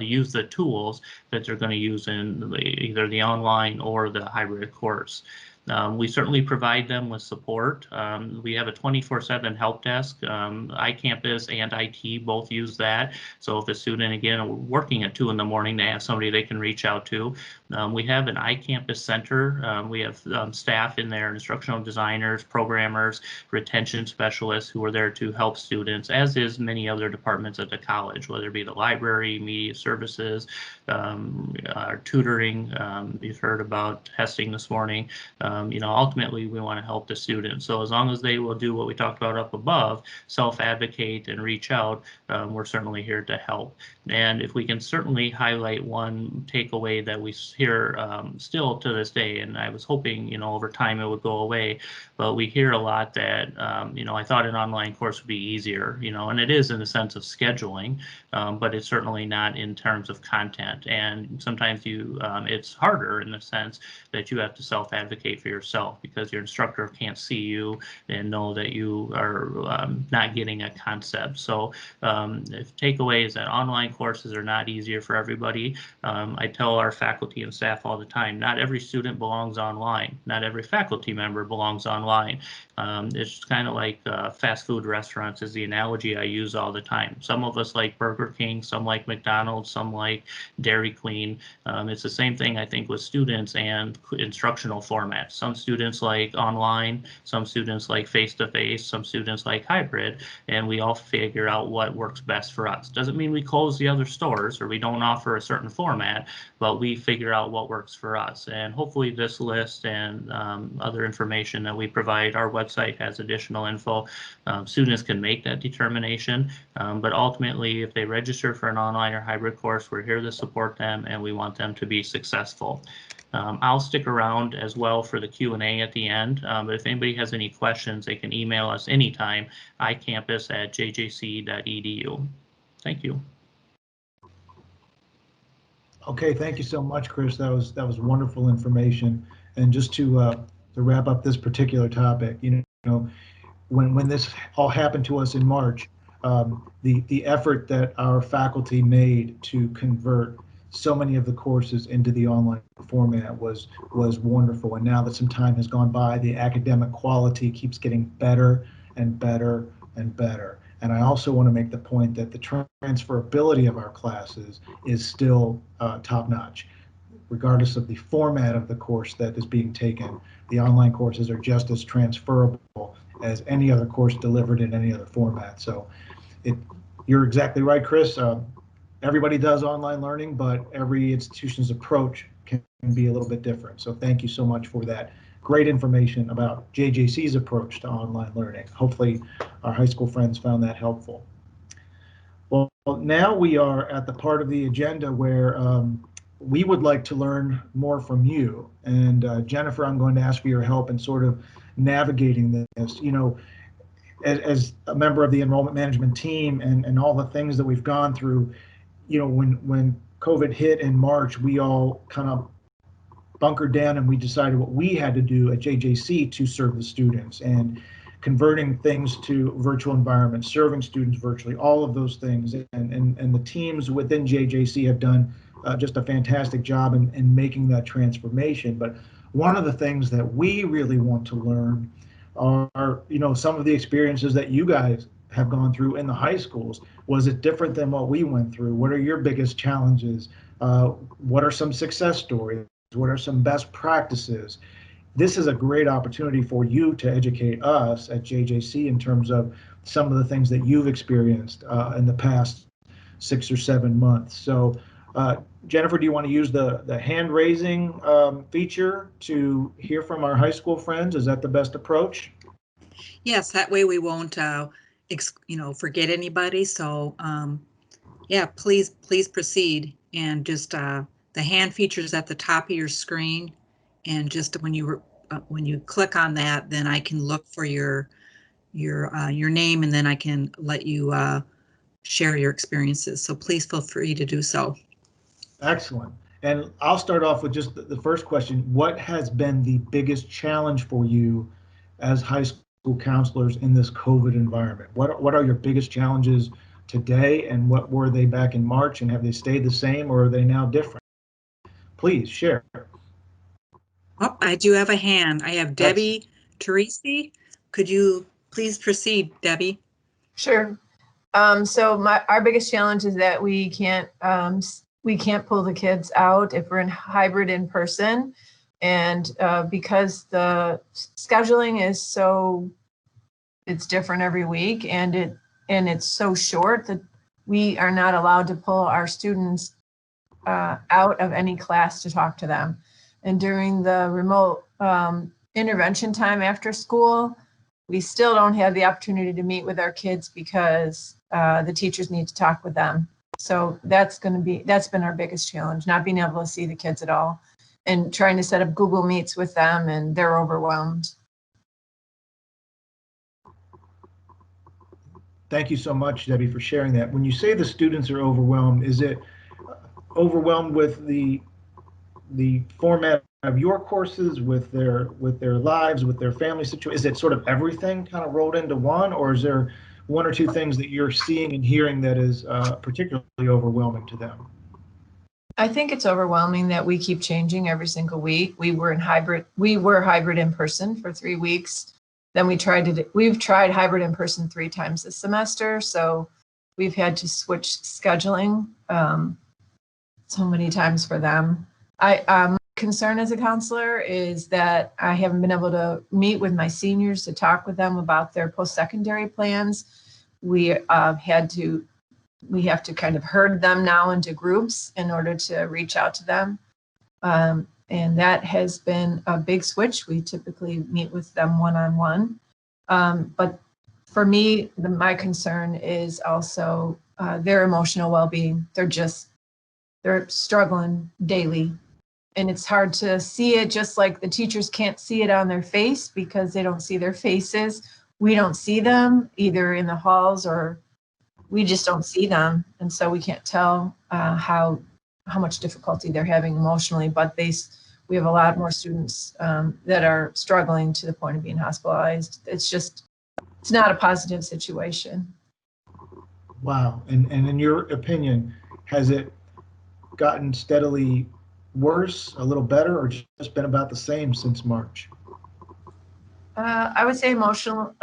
use the tools that they're going to use in either the online or the hybrid course. We certainly provide them with support. We have a 24/7 help desk. iCampus and IT both use that. So if a student, again, working at 2 in the morning, they have somebody they can reach out to. We have an iCampus center. We have staff in there, instructional designers, programmers, retention specialists who are there to help students, as is many other departments at the college, whether it be the library, media services, our tutoring. You've heard about testing this morning. Ultimately we want to help the student. So as long as they will do what we talked about up above, self-advocate and reach out, we're certainly here to help. And if we can certainly highlight one takeaway that we hear still to this day, and I was hoping, over time it would go away, but we hear a lot that, I thought an online course would be easier, and it is in the sense of scheduling, but it's certainly not in terms of content. And sometimes it's harder in the sense that you have to self-advocate for yourself because your instructor can't see you and know that you are not getting a concept. So the takeaway is that online courses are not easier for everybody. I tell our faculty and staff all the time, not every student belongs online. Not every faculty member belongs online. It's kind of like fast food restaurants is the analogy I use all the time. Some of us like Burger King, some like McDonald's, some like Dairy Queen. It's the same thing, I think, with students and instructional formats. Some students like online, some students like face-to-face, some students like hybrid, and we all figure out what works best for us. Doesn't mean we close the other stores or we don't offer a certain format, but we figure out what works for us. And hopefully this list and other information that we provide, our website has additional info. Students can make that determination, but ultimately if they register for an online or hybrid course, we're here to support them and we want them to be successful. I'll stick around as well for the Q&A at the end, but if anybody has any questions, they can email us anytime, icampus@jjc.edu. Thank you. Okay, thank you so much, Chris. That was wonderful information. And just to wrap up this particular topic, when this all happened to us in March, the effort that our faculty made to convert so many of the courses into the online format was wonderful. And now that some time has gone by, the academic quality keeps getting better and better and better. And I also want to make the point that the transferability of our classes is still top-notch. Regardless of the format of the course that is being taken, the online courses are just as transferable as any other course delivered in any other format. So you're exactly right, Chris. Everybody does online learning, but every institution's approach can be a little bit different. So thank you so much for that great information about JJC's approach to online learning. Hopefully our high school friends found that helpful. Well, now we are at the part of the agenda where we would like to learn more from you. And Jennifer, I'm going to ask for your help in sort of navigating this. As a member of the enrollment management team and all the things that we've gone through, when COVID hit in March, we all kind of bunkered down and we decided what we had to do at JJC to serve the students, and converting things to virtual environments, serving students virtually, all of those things. And the teams within JJC have done just a fantastic job in making that transformation. But one of the things that we really want to learn are, some of the experiences that you guys have gone through in the high schools. Was it different than what we went through? What are your biggest challenges? What are some success stories? What are some best practices? This is a great opportunity for you to educate us at JJC in terms of some of the things that you've experienced in the past 6 or 7 months. So Jennifer, do you want to use the hand raising feature to hear from our high school friends? Is that the best approach? Yes, that way we won't forget anybody. So yeah, please proceed. And just the hand feature is at the top of your screen, and just when you click on that, then I can look for your name, and then I can let you share your experiences. So please feel free to do so. Excellent. And I'll start off with just the first question. What has been the biggest challenge for you as high school counselors in this COVID environment? What are your biggest challenges today, and what were they back in March, and have they stayed the same, or are they now different? Please share. Oh, I do have a hand. I have Debbie Teresi. Could you please proceed, Debbie? Sure. So our biggest challenge is that we can't pull the kids out if we're in hybrid in person, and because the scheduling is it's different every week, and it's so short that we are not allowed to pull our students out of any class to talk to them. And during the remote intervention time after school, we still don't have the opportunity to meet with our kids because the teachers need to talk with them. So that's been our biggest challenge, not being able to see the kids at all and trying to set up Google Meets with them, and they're overwhelmed. Thank you so much, Debbie, for sharing that. When you say the students are overwhelmed, is it overwhelmed with the format of your courses, with their lives, with their family situation? Is it sort of everything kind of rolled into one, or is there one or two things that you're seeing and hearing that is particularly overwhelming to them? I think it's overwhelming that we keep changing every single week. We were hybrid in person for 3 weeks. Then we've tried hybrid in person 3 times this semester. So we've had to switch scheduling so many times for them. My concern as a counselor is that I haven't been able to meet with my seniors to talk with them about their post-secondary plans. We have to kind of herd them now into groups in order to reach out to them. And that has been a big switch. We typically meet with them one-on-one. But for me, my concern is also their emotional well-being. They're struggling daily. And it's hard to see it, just like the teachers can't see it on their face because they don't see their faces. We don't see them either in the halls, or we just don't see them. And so we can't tell how much difficulty they're having emotionally, but we have a lot more students that are struggling to the point of being hospitalized. It's not a positive situation. Wow. And in your opinion, has it gotten steadily worse, a little better, or just been about the same since March? I would say emotional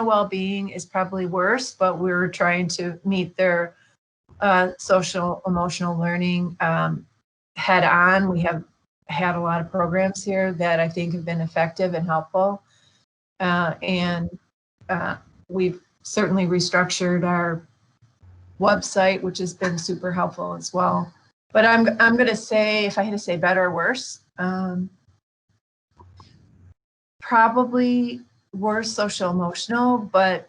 well-being is probably worse, but we're trying to meet their social emotional learning head on. We have had a lot of programs here that I think have been effective and helpful. And we've certainly restructured our website, which has been super helpful as well. But I'm going to say, if I had to say better or worse, probably worse social emotional, but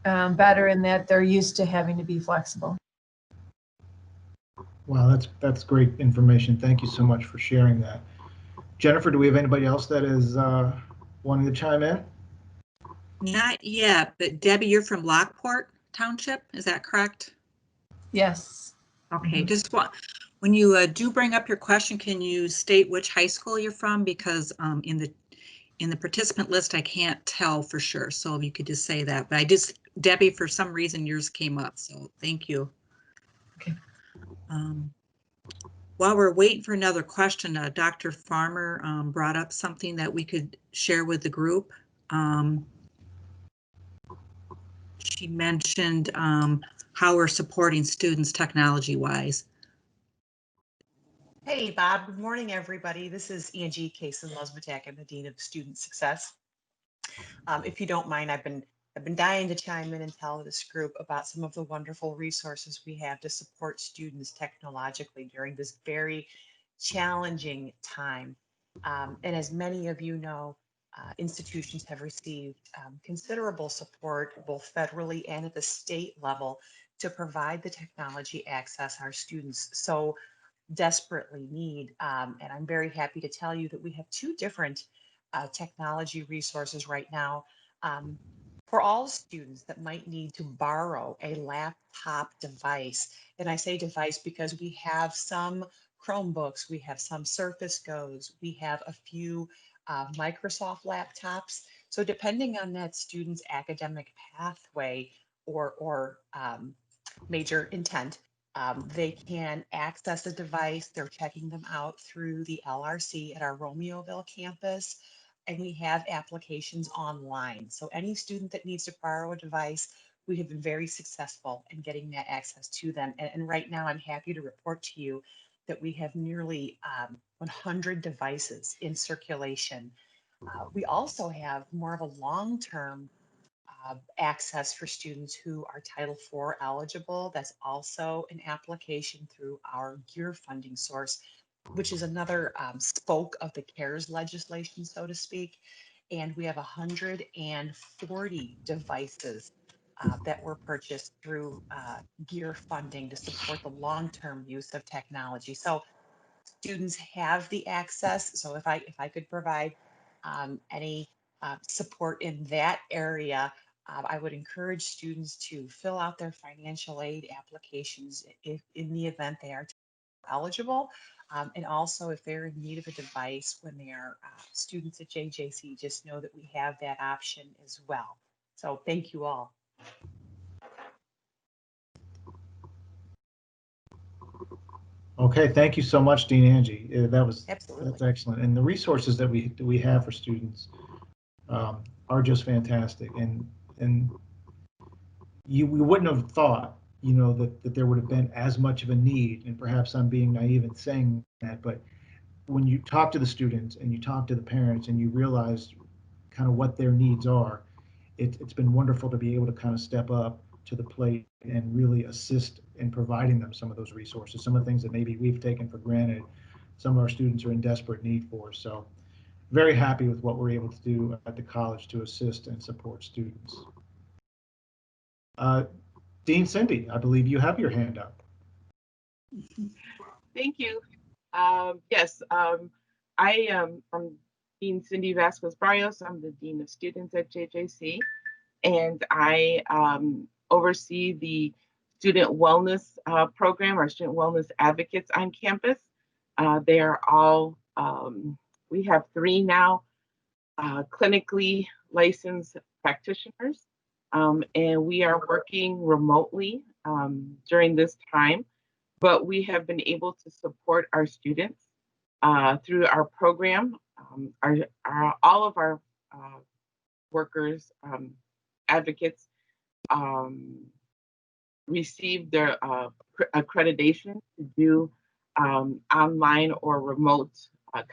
better in that they're used to having to be flexible. Wow, that's great information. Thank you so much for sharing that. Jennifer, do we have anybody else that is wanting to chime in? Not yet, but Debbie, you're from Lockport Township, is that correct? Yes. Okay, just when you do bring up your question, can you state which high school you're from? Because in the participant list, I can't tell for sure. So if you could just say that. But Debbie, for some reason, yours came up. So thank you. Okay. While we're waiting for another question, Dr. Farmer brought up something that we could share with the group. She mentioned how we're supporting students technology-wise. Hey, Bob. Good morning, everybody. This is Angie Kaysen-Lesbatak. I'm the Dean of Student Success. If you don't mind, I've been dying to chime in and tell this group about some of the wonderful resources we have to support students technologically during this very challenging time. And as many of you know, institutions have received considerable support, both federally and at the state level, to provide the technology access our students so desperately need. And I'm very happy to tell you that we have 2 different technology resources right now for all students that might need to borrow a laptop device. And I say device because we have some Chromebooks, we have some Surface Go's, we have a few Microsoft laptops. So depending on that student's academic pathway or major intent, they can access a device. They're checking them out through the LRC at our Romeoville campus, and we have applications online. So any student that needs to borrow a device, we have been very successful in getting that access to them. And right now, I'm happy to report to you that we have nearly 100 devices in circulation. We also have more of a long-term access for students who are Title IV eligible. That's also an application through our GEAR funding source, which is another spoke of the CARES legislation, so to speak. And we have 140 devices that were purchased through gear funding to support the long-term use of technology. So students have the access. So if I could provide any support in that area, I would encourage students to fill out their financial aid applications if in the event they are eligible. And also if they're in need of a device when they are students at JJC, just know that we have that option as well. So thank you all. Okay, thank you so much, Dean Angie. That's Absolutely. excellent. And the resources that we have for students are just fantastic. And we wouldn't have thought, that there would have been as much of a need. And perhaps I'm being naive in saying that, but when you talk to the students and you talk to the parents and you realize kind of what their needs are, it's been wonderful to be able to kind of step up to the plate and really assist in providing them some of those resources, some of the things that maybe we've taken for granted, some of our students are in desperate need for. So very happy with what we're able to do at the college to assist and support students. Dean Cindy, I believe you have your hand up. Thank you. Yes, I'm Dean Cindy Vasquez Barrios. I'm the Dean of Students at JJC, and I oversee the Student Wellness Program, our Student Wellness Advocates on campus. They are all, we have 3 now clinically licensed practitioners, and we are working remotely during this time, but we have been able to support our students through our program. All of our workers, advocates, receive their accreditation to do online or remote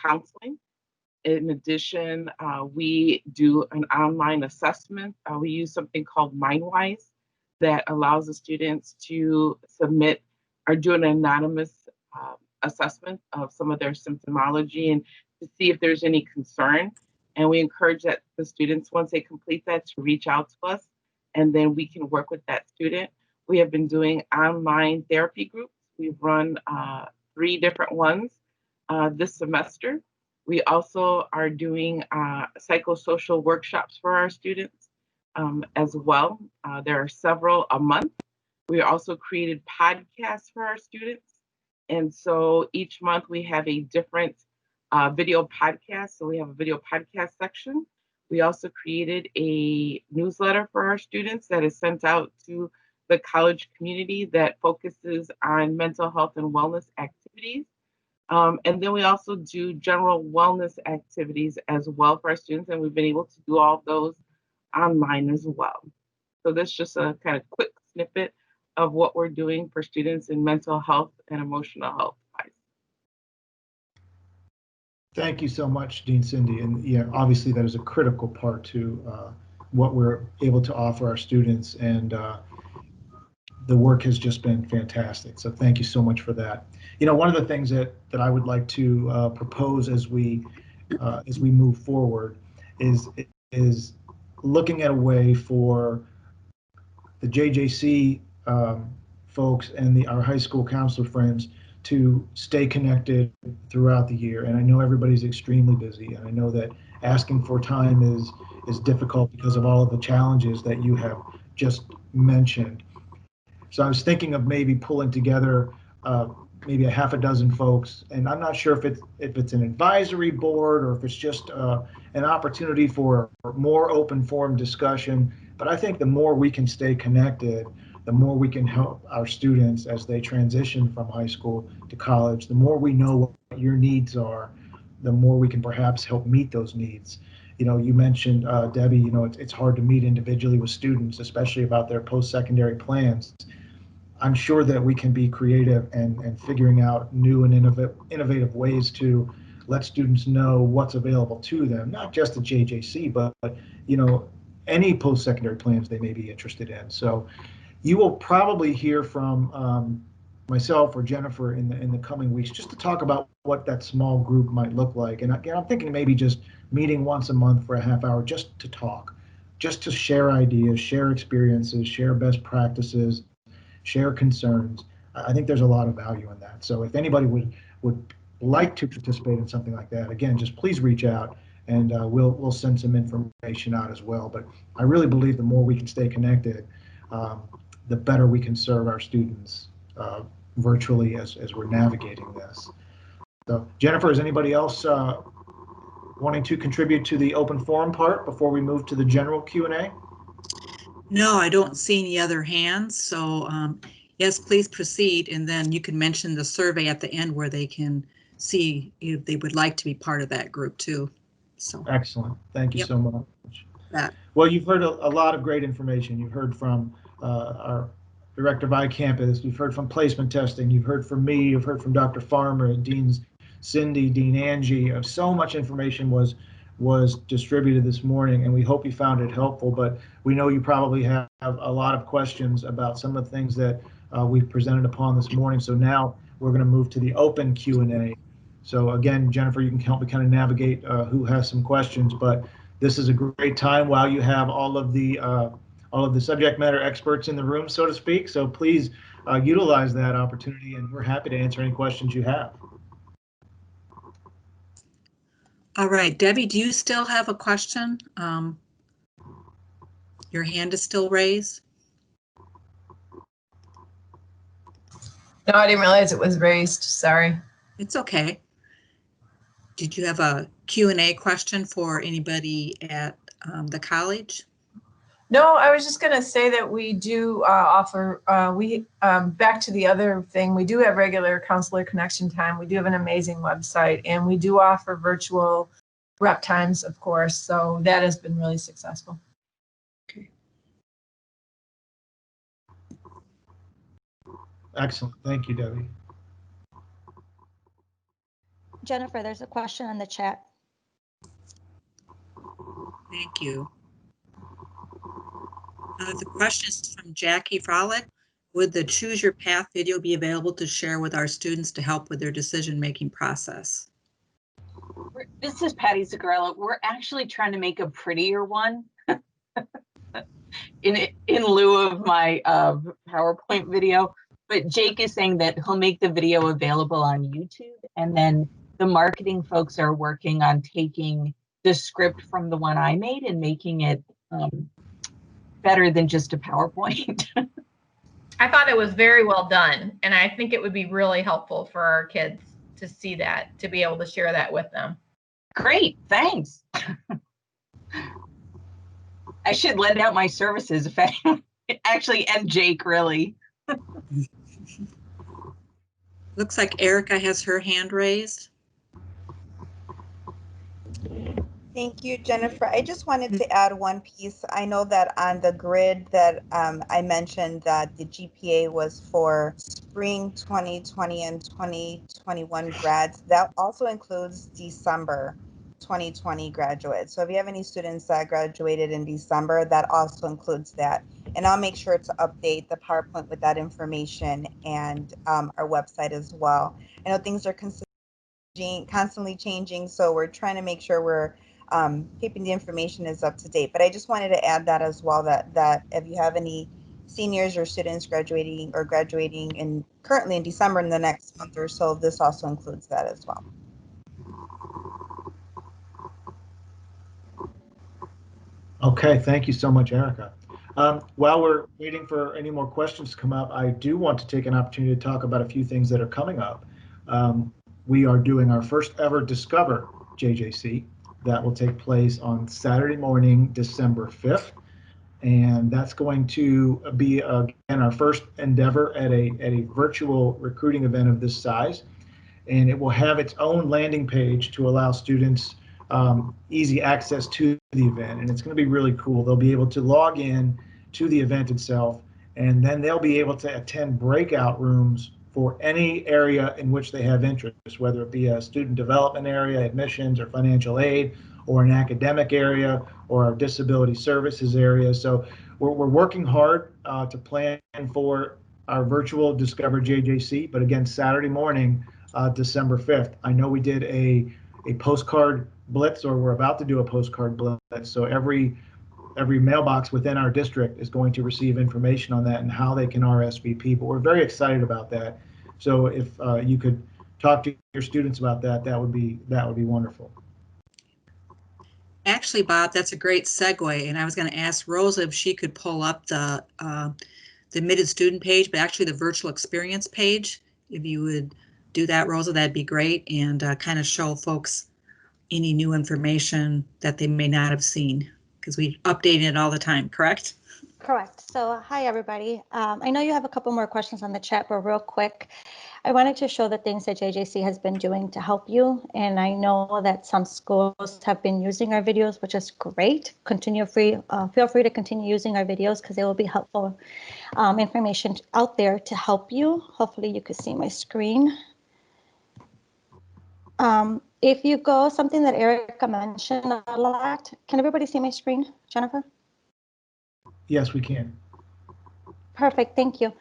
counseling. In addition, we do an online assessment. We use something called MindWise that allows the students to submit or do an anonymous assessment of some of their symptomology and to see if there's any concern. And we encourage that the students, once they complete that, to reach out to us, and then we can work with that student. We have been doing online therapy groups. We've run 3 different ones this semester. We also are doing psychosocial workshops for our students as well. There are several a month. We also created podcasts for our students. And so each month we have a different video podcast. So we have a video podcast section. We also created a newsletter for our students that is sent out to the college community that focuses on mental health and wellness activities. And then we also do general wellness activities as well for our students, and we've been able to do all of those online as well. So that's just a kind of quick snippet of what we're doing for students in mental health and emotional health. Thank you so much, Dean Cindy. And yeah, obviously that is a critical part to what we're able to offer our students, and the work has just been fantastic. So thank you so much for that. One of the things that I would like to propose as we move forward is looking at a way for the JJC folks and our high school counselor friends to stay connected throughout the year. And I know everybody's extremely busy, and I know that asking for time is difficult because of all of the challenges that you have just mentioned. So I was thinking of maybe pulling together maybe a half a dozen folks, and I'm not sure if it's an advisory board or if it's just an opportunity for more open forum discussion. But I think the more we can stay connected, the more we can help our students as they transition from high school to college. The more we know what your needs are, the more we can perhaps help meet those needs. You mentioned, Debbie, it's hard to meet individually with students, especially about their post-secondary plans. I'm sure that we can be creative and figuring out new and innovative ways to let students know what's available to them, not just at JJC, but any post-secondary plans they may be interested in. So you will probably hear from myself or Jennifer in the coming weeks just to talk about what that small group might look like. And again, I'm thinking maybe just meeting once a month for a half hour just to talk, just to share ideas, share experiences, share best practices, share concerns. I think there's a lot of value in that. So if anybody would like to participate in something like that, again, just please reach out, and we'll send some information out as well. But I really believe the more we can stay connected, the better we can serve our students virtually as we're navigating this. So Jennifer, is anybody else wanting to contribute to the open forum part before we move to the general Q&A? No, I don't see any other hands. So yes, please proceed. And then you can mention the survey at the end where they can see if they would like to be part of that group too. So excellent. Thank you so much. Well, you've heard a lot of great information. You've heard from our director of iCampus. You've heard from placement testing. You've heard from me. You've heard from Dr. Farmer, Dean's Cindy, Dean Angie. So much information was distributed this morning, and we hope you found it helpful. But we know you probably have a lot of questions about some of the things that we've presented upon this morning. So now we're going to move to the open Q&A. So again, Jennifer, you can help me kind of navigate who has some questions. But this is a great time while you have all of the subject matter experts in the room, so to speak. So please utilize that opportunity, and we're happy to answer any questions you have. All right, Debbie, do you still have a question? Your hand is still raised. No, I didn't realize it was raised. Sorry. It's okay. Did you have a Q&A question for anybody at the college? No, I was just going to say that we do offer, back to the other thing, we do have regular counselor connection time. We do have an amazing website, and we do offer virtual rep times, of course. So that has been really successful. Okay. Excellent. Thank you, Debbie. Jennifer, there's a question in the chat. Thank you. The question is from Jackie Frolic. Would the Choose Your Path video be available to share with our students to help with their decision-making process? This is Patty Zuccarello. We're actually trying to make a prettier one in lieu of my PowerPoint video. But Jake is saying that he'll make the video available on YouTube, and then the marketing folks are working on taking the script from the one I made and making it better than just a PowerPoint. I thought it was very well done, and I think it would be really helpful for our kids to see that, to be able to share that with them. Great, thanks. I should lend out my services if I actually, and Jake, really. Looks like Erica has her hand raised. Thank you, Jennifer. I just wanted to add one piece. I know that on the grid that I mentioned that the GPA was for spring 2020 and 2021 grads. That also includes December 2020 graduates. So if you have any students that graduated in December, that also includes that. And I'll make sure to update the PowerPoint with that information and our website as well. I know things are constantly changing, so we're trying to make sure we're keeping the information is up to date. But I just wanted to add that as well, that if you have any seniors or students graduating currently in December in the next month or so, this also includes that as well. Okay, thank you so much, Erica. While we're waiting for any more questions to come up, I do want to take an opportunity to talk about a few things that are coming up. We are doing our first ever Discover JJC. That will take place on Saturday morning, December 5th. And that's going to be, again, our first endeavor at a virtual recruiting event of this size. And it will have its own landing page to allow students easy access to the event. And it's going to be really cool. They'll be able to log in to the event itself, and then they'll be able to attend breakout rooms for any area in which they have interest, whether it be a student development area, admissions, or financial aid, or an academic area, or our disability services area. So we're working hard to plan for our virtual Discover JJC, but again, Saturday morning, December 5th. I know we did a postcard blitz, or we're about to do a postcard blitz. So every every mailbox within our district is going to receive information on that and how they can RSVP. But we're very excited about that. So if you could talk to your students about that, that would be wonderful. Actually, Bob, that's a great segue. And I was going to ask Rosa if she could pull up the admitted student page, but actually the virtual experience page. If you would do that, Rosa, that'd be great. And kind of show folks any new information that they may not have seen, because we update it all the time, correct? Correct. So hi, everybody. I know you have a couple more questions on the chat, but real quick, I wanted to show the things that JJC has been doing to help you. And I know that some schools have been using our videos, which is great. Feel free to continue using our videos because they will be helpful information out there to help you. Hopefully you can see my screen. If you go, something that Erica mentioned a lot, can everybody see my screen, Jennifer? Yes, we can. Perfect, thank you.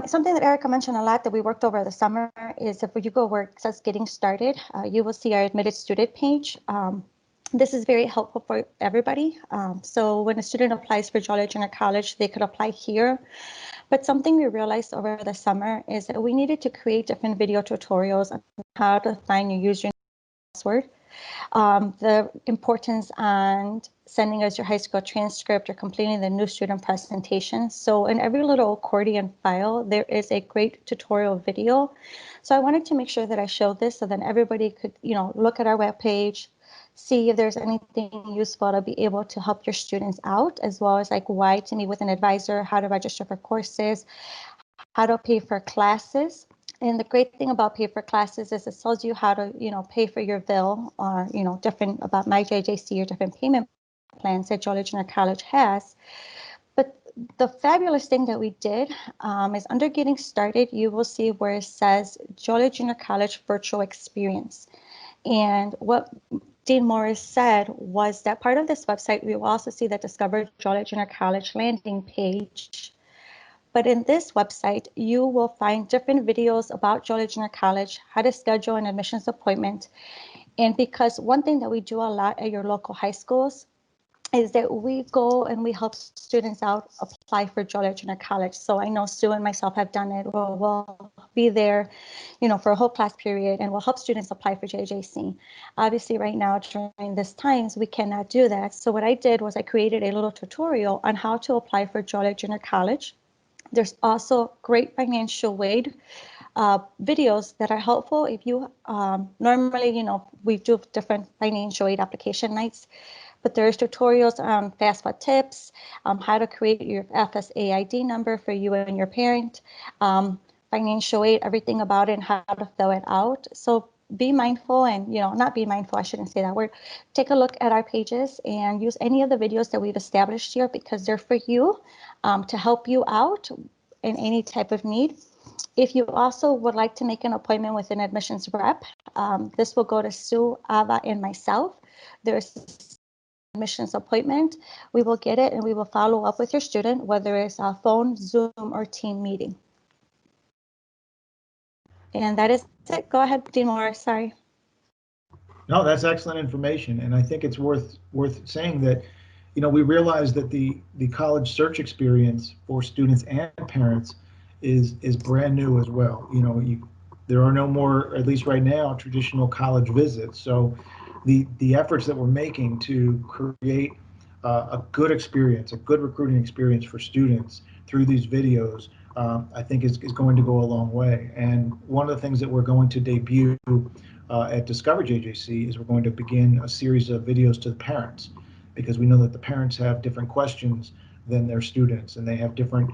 Something that Erica mentioned a lot that we worked over the summer is if you go where it says getting started, you will see our admitted student page. This is very helpful for everybody. So when a student applies for Joliet Junior College, they could apply here. But something we realized over the summer is that we needed to create different video tutorials on how to find your user and password. The importance on sending us your high school transcript or completing the new student presentation. So in every little accordion file, there is a great tutorial video. So I wanted to make sure that I showed this so then everybody could, look at our webpage, see if there's anything useful to be able to help your students out, as well as like why to meet with an advisor, how to register for courses, how to pay for classes. And the great thing about pay for classes is it tells you how to, pay for your bill or, different about my JJC or different payment plans that Joliet Junior College has. But the fabulous thing that we did is under getting started, you will see where it says Joliet Junior College Virtual Experience. And what Dean Morris said was that part of this website, we will also see that Discover Joliet Junior College landing page. But in this website, you will find different videos about Joliet Junior College, how to schedule an admissions appointment. And because one thing that we do a lot at your local high schools is that we go and we help students out apply for Joliet Junior College. So I know Sue and myself have done it. We'll be there, for a whole class period, and we'll help students apply for JJC. Obviously, right now during this times, we cannot do that. So what I did was I created a little tutorial on how to apply for Joliet Junior College. There's also great financial aid videos that are helpful if you normally, we do different financial aid application nights, but there's tutorials on FAFSA tips, how to create your FSA ID number for you and your parent, financial aid, everything about it and how to fill it out. So be mindful and, not be mindful, I shouldn't say that word. Take a look at our pages and use any of the videos that we've established here because they're for you to help you out in any type of need. If you also would like to make an appointment with an admissions rep, this will go to Sue, Ava, and myself. There's admissions appointment. We will get it and we will follow up with your student, whether it's a phone, Zoom, or team meeting. And that is it. Go ahead, Dean Morris. Sorry. No, that's excellent information, and I think it's worth saying that, we realize that the college search experience for students and parents is brand new as well. There are no more, at least right now, traditional college visits. So the efforts that we're making to create a good experience, a good recruiting experience for students through these videos, I think is going to go a long way. And one of the things that we're going to debut at Discover JJC is we're going to begin a series of videos to the parents, because we know that the parents have different questions than their students, and they have different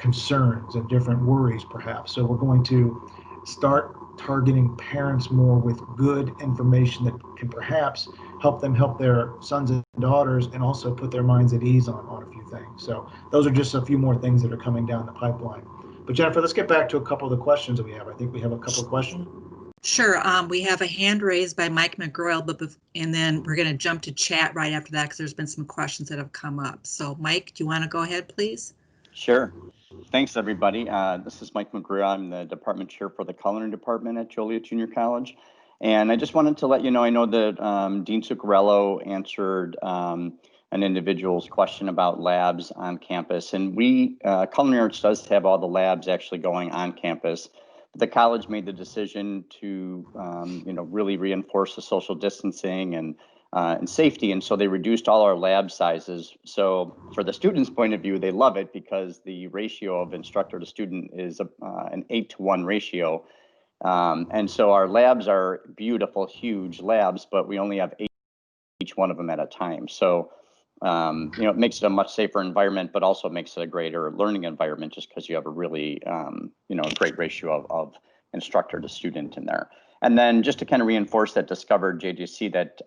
concerns and different worries perhaps. So we're going to start targeting parents more with good information that can perhaps help them help their sons and daughters and also put their minds at ease on a few things. So those are just a few more things that are coming down the pipeline. But Jennifer, let's get back to a couple of the questions that we have. I think we have a couple of questions. Sure. We have a hand raised by Mike McGrail, and then we're going to jump to chat right after that because there's been some questions that have come up. So Mike, do you want to go ahead, please? Sure. Thanks, everybody. This is Mike McGrail. I'm the department chair for the Culinary department at Joliet Junior College. And I just wanted to let you know, I know that Dean Zuccarello answered an individual's question about labs on campus. And we, Culinary Arts does have all the labs actually going on campus. But the college made the decision to, really reinforce the social distancing and safety. And so they reduced all our lab sizes. So for the students' point of view, they love it because the ratio of instructor to student is an 8-to-1 ratio. And so our labs are beautiful, huge labs, but we only have 8, each one of them at a time. So, it makes it a much safer environment, but also makes it a greater learning environment just because you have a really, great ratio of instructor to student in there. And then just to kind of reinforce that discovered JJC that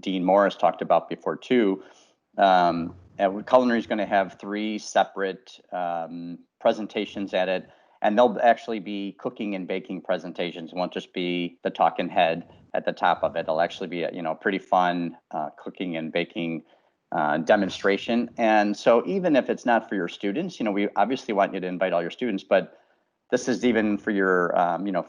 Dean Morris talked about before too, Culinary is going to have 3 separate presentations at it, and they'll actually be cooking and baking presentations. It won't just be the talking head at the top of it. It'll actually be a pretty fun cooking and baking demonstration. And so even if it's not for your students, we obviously want you to invite all your students, but this is even for your,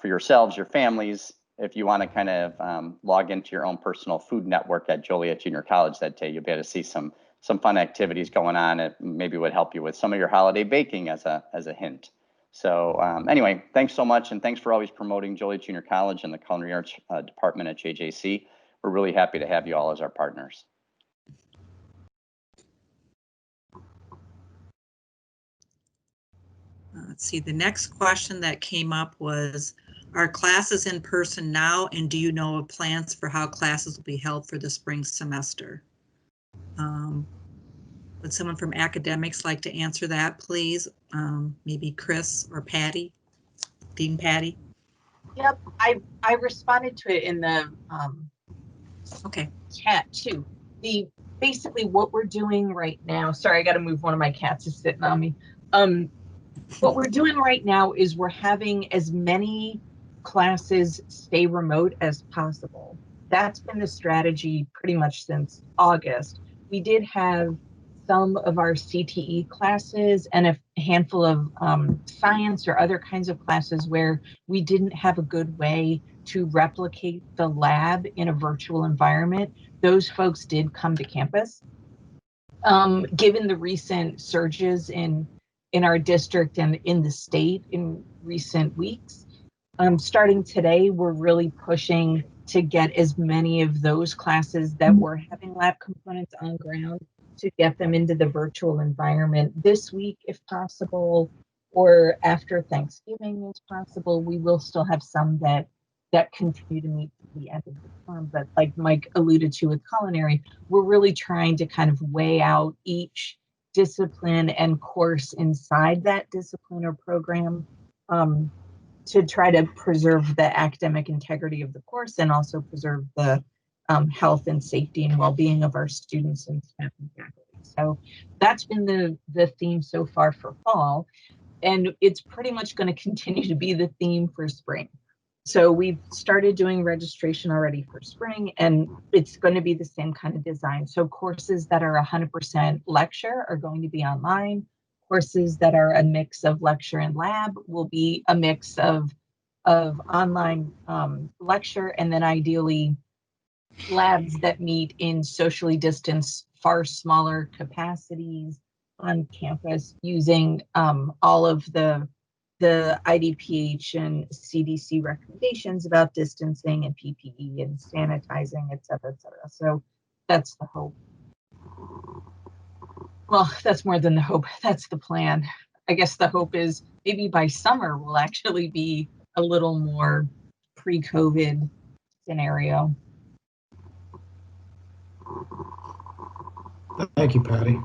for yourselves, your families. If you want to kind of log into your own personal food network at Joliet Junior College that day, you'll be able to see some fun activities going on. It maybe would help you with some of your holiday baking as a hint. So anyway, thanks so much, and thanks for always promoting Joliet Junior College and the Culinary Arts Department at JJC. We're really happy to have you all as our partners. Let's see, the next question that came up was, are classes in person now, and do you know of plans for how classes will be held for the spring semester? Would someone from academics like to answer that, please? Maybe Chris or Patty, Dean Patty? Yep, I responded to it in the chat too. Basically what we're doing right now, sorry, I got to move, one of my cats is sitting on me. What we're doing right now is we're having as many classes stay remote as possible. That's been the strategy pretty much since August. We did have some of our CTE classes and a handful of science or other kinds of classes where we didn't have a good way to replicate the lab in a virtual environment. Those folks did come to campus. Given the recent surges in our district and in the state in recent weeks, starting today, we're really pushing to get as many of those classes that were having lab components on ground to get them into the virtual environment this week, if possible, or after Thanksgiving, as possible. We will still have some that continue to meet to the end of the term, but like Mike alluded to with Culinary, we're really trying to kind of weigh out each discipline and course inside that discipline or program to try to preserve the academic integrity of the course and also preserve the health and safety and well-being of our students and staff and faculty. So that's been the theme so far for fall, and it's pretty much going to continue to be the theme for spring. So we've started doing registration already for spring, and it's going to be the same kind of design. So courses that are 100% lecture are going to be online. Courses that are a mix of lecture and lab will be a mix of online lecture, and then ideally labs that meet in socially distanced, far smaller capacities on campus using all of the IDPH and CDC recommendations about distancing and PPE and sanitizing, et cetera, et cetera. So that's the hope. Well, that's more than the hope. That's the plan. I guess the hope is maybe by summer we'll actually be a little more pre-COVID scenario. Thank you, Patty.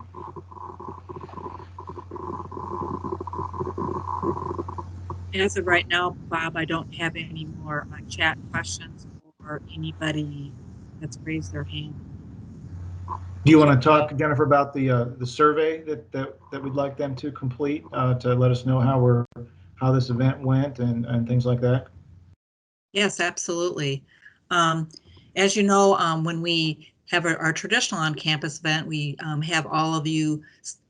As of right now, Bob, I don't have any more chat questions or anybody that's raised their hand. Do you want to talk, Jennifer, about the survey that we'd like them to complete to let us know how this event went and things like that? Yes, absolutely. As you know, when we have our traditional on-campus event, we have all of you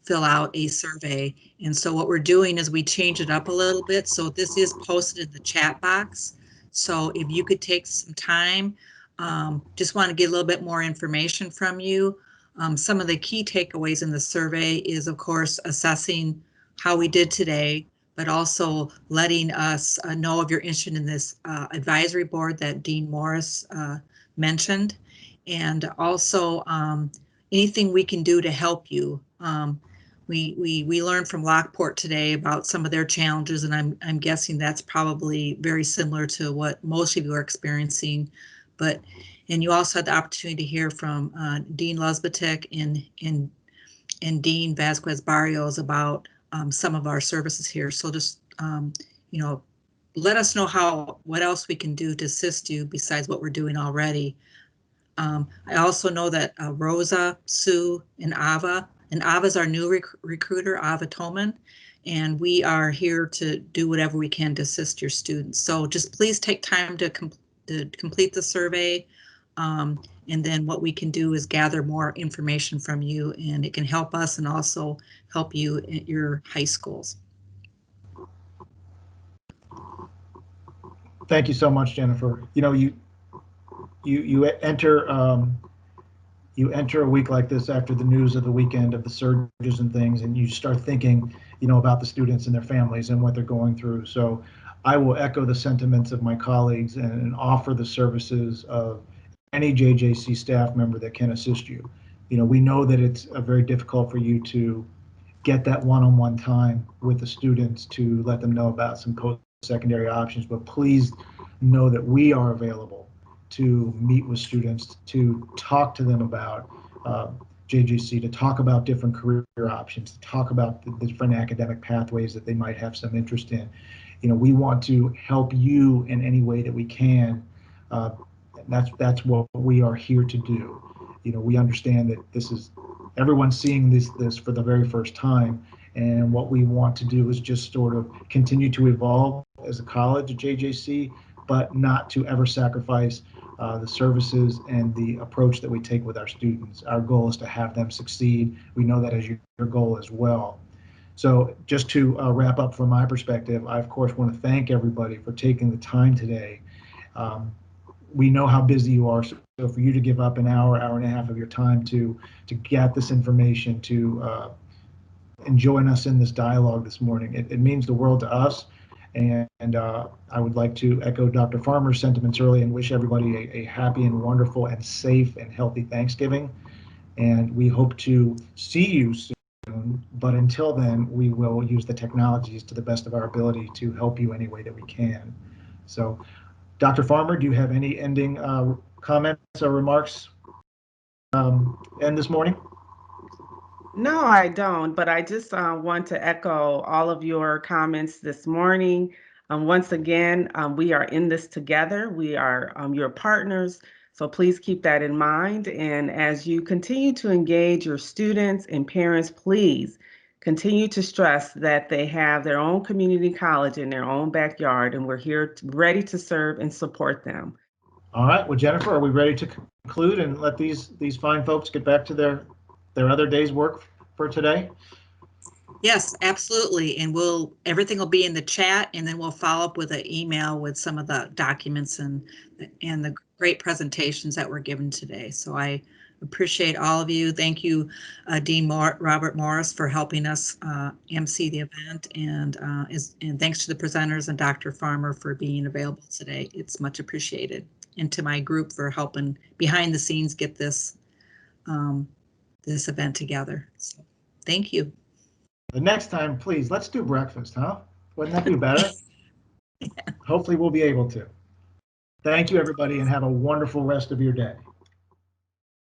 fill out a survey. And so what we're doing is we change it up a little bit. So this is posted in the chat box. So if you could take some time, just want to get a little bit more information from you. Some of the key takeaways in the survey is, of course, assessing how we did today, but also letting us know of your interest in this advisory board that Dean Morris mentioned, and also anything we can do to help you. We learned from Lockport today about some of their challenges, and I'm guessing that's probably very similar to what most of you are experiencing. And you also had the opportunity to hear from Dean Luzbatek and Dean Vasquez Barrios about some of our services here. So just let us know what else we can do to assist you besides what we're doing already. I also know that Rosa, Sue, and Ava is our new recruiter, Ava Toman, and we are here to do whatever we can to assist your students. So just please take time to complete the survey, and then what we can do is gather more information from you, and it can help us and also help you at your high schools. Thank you so much, Jennifer. You enter a week like this after the news of the weekend of the surges and things, and you start thinking, about the students and their families and what they're going through. So I will echo the sentiments of my colleagues and offer the services of any JJC staff member that can assist you. We know that it's very difficult for you to get that one-on-one time with the students to let them know about some post-secondary options, but please know that we are available to meet with students, to talk to them about JJC, to talk about different career options, to talk about the different academic pathways that they might have some interest in. We want to help you in any way that we can. That's what we are here to do. We understand that everyone's seeing this for the very first time, and what we want to do is just sort of continue to evolve as a college at JJC, but not to ever sacrifice the services and the approach that we take with our students. Our goal is to have them succeed. We know that as your goal as well. So just to wrap up from my perspective, I of course want to thank everybody for taking the time today. We know how busy you are, so for you to give up an hour and a half of your time to get this information, to join us in this dialogue this morning, it means the world to us. And I would like to echo Dr. Farmer's sentiments early and wish everybody a happy and wonderful and safe and healthy Thanksgiving. And we hope to see you soon, but until then, we will use the technologies to the best of our ability to help you any way that we can. So, Dr. Farmer, do you have any ending comments or remarks end this morning? No, I don't, but I just want to echo all of your comments this morning. Once again, we are in this together. We are your partners, so please keep that in mind. And as you continue to engage your students and parents, please continue to stress that they have their own community college in their own backyard, and we're here ready to serve and support them. All right. Well, Jennifer, are we ready to conclude and let these fine folks get back to their other day's work for today? Yes, absolutely. And everything will be in the chat, and then we'll follow up with an email with some of the documents and the great presentations that were given today. So I appreciate all of you. Thank you, Dean Robert Morris, for helping us MC the event, and thanks to the presenters and Dr. Farmer for being available today. It's much appreciated. And to my group for helping behind the scenes get this this event together. So, thank you. The next time, please, let's do breakfast, huh? Wouldn't that be better? Yeah. Hopefully we'll be able to. Thank you, everybody, and have a wonderful rest of your day.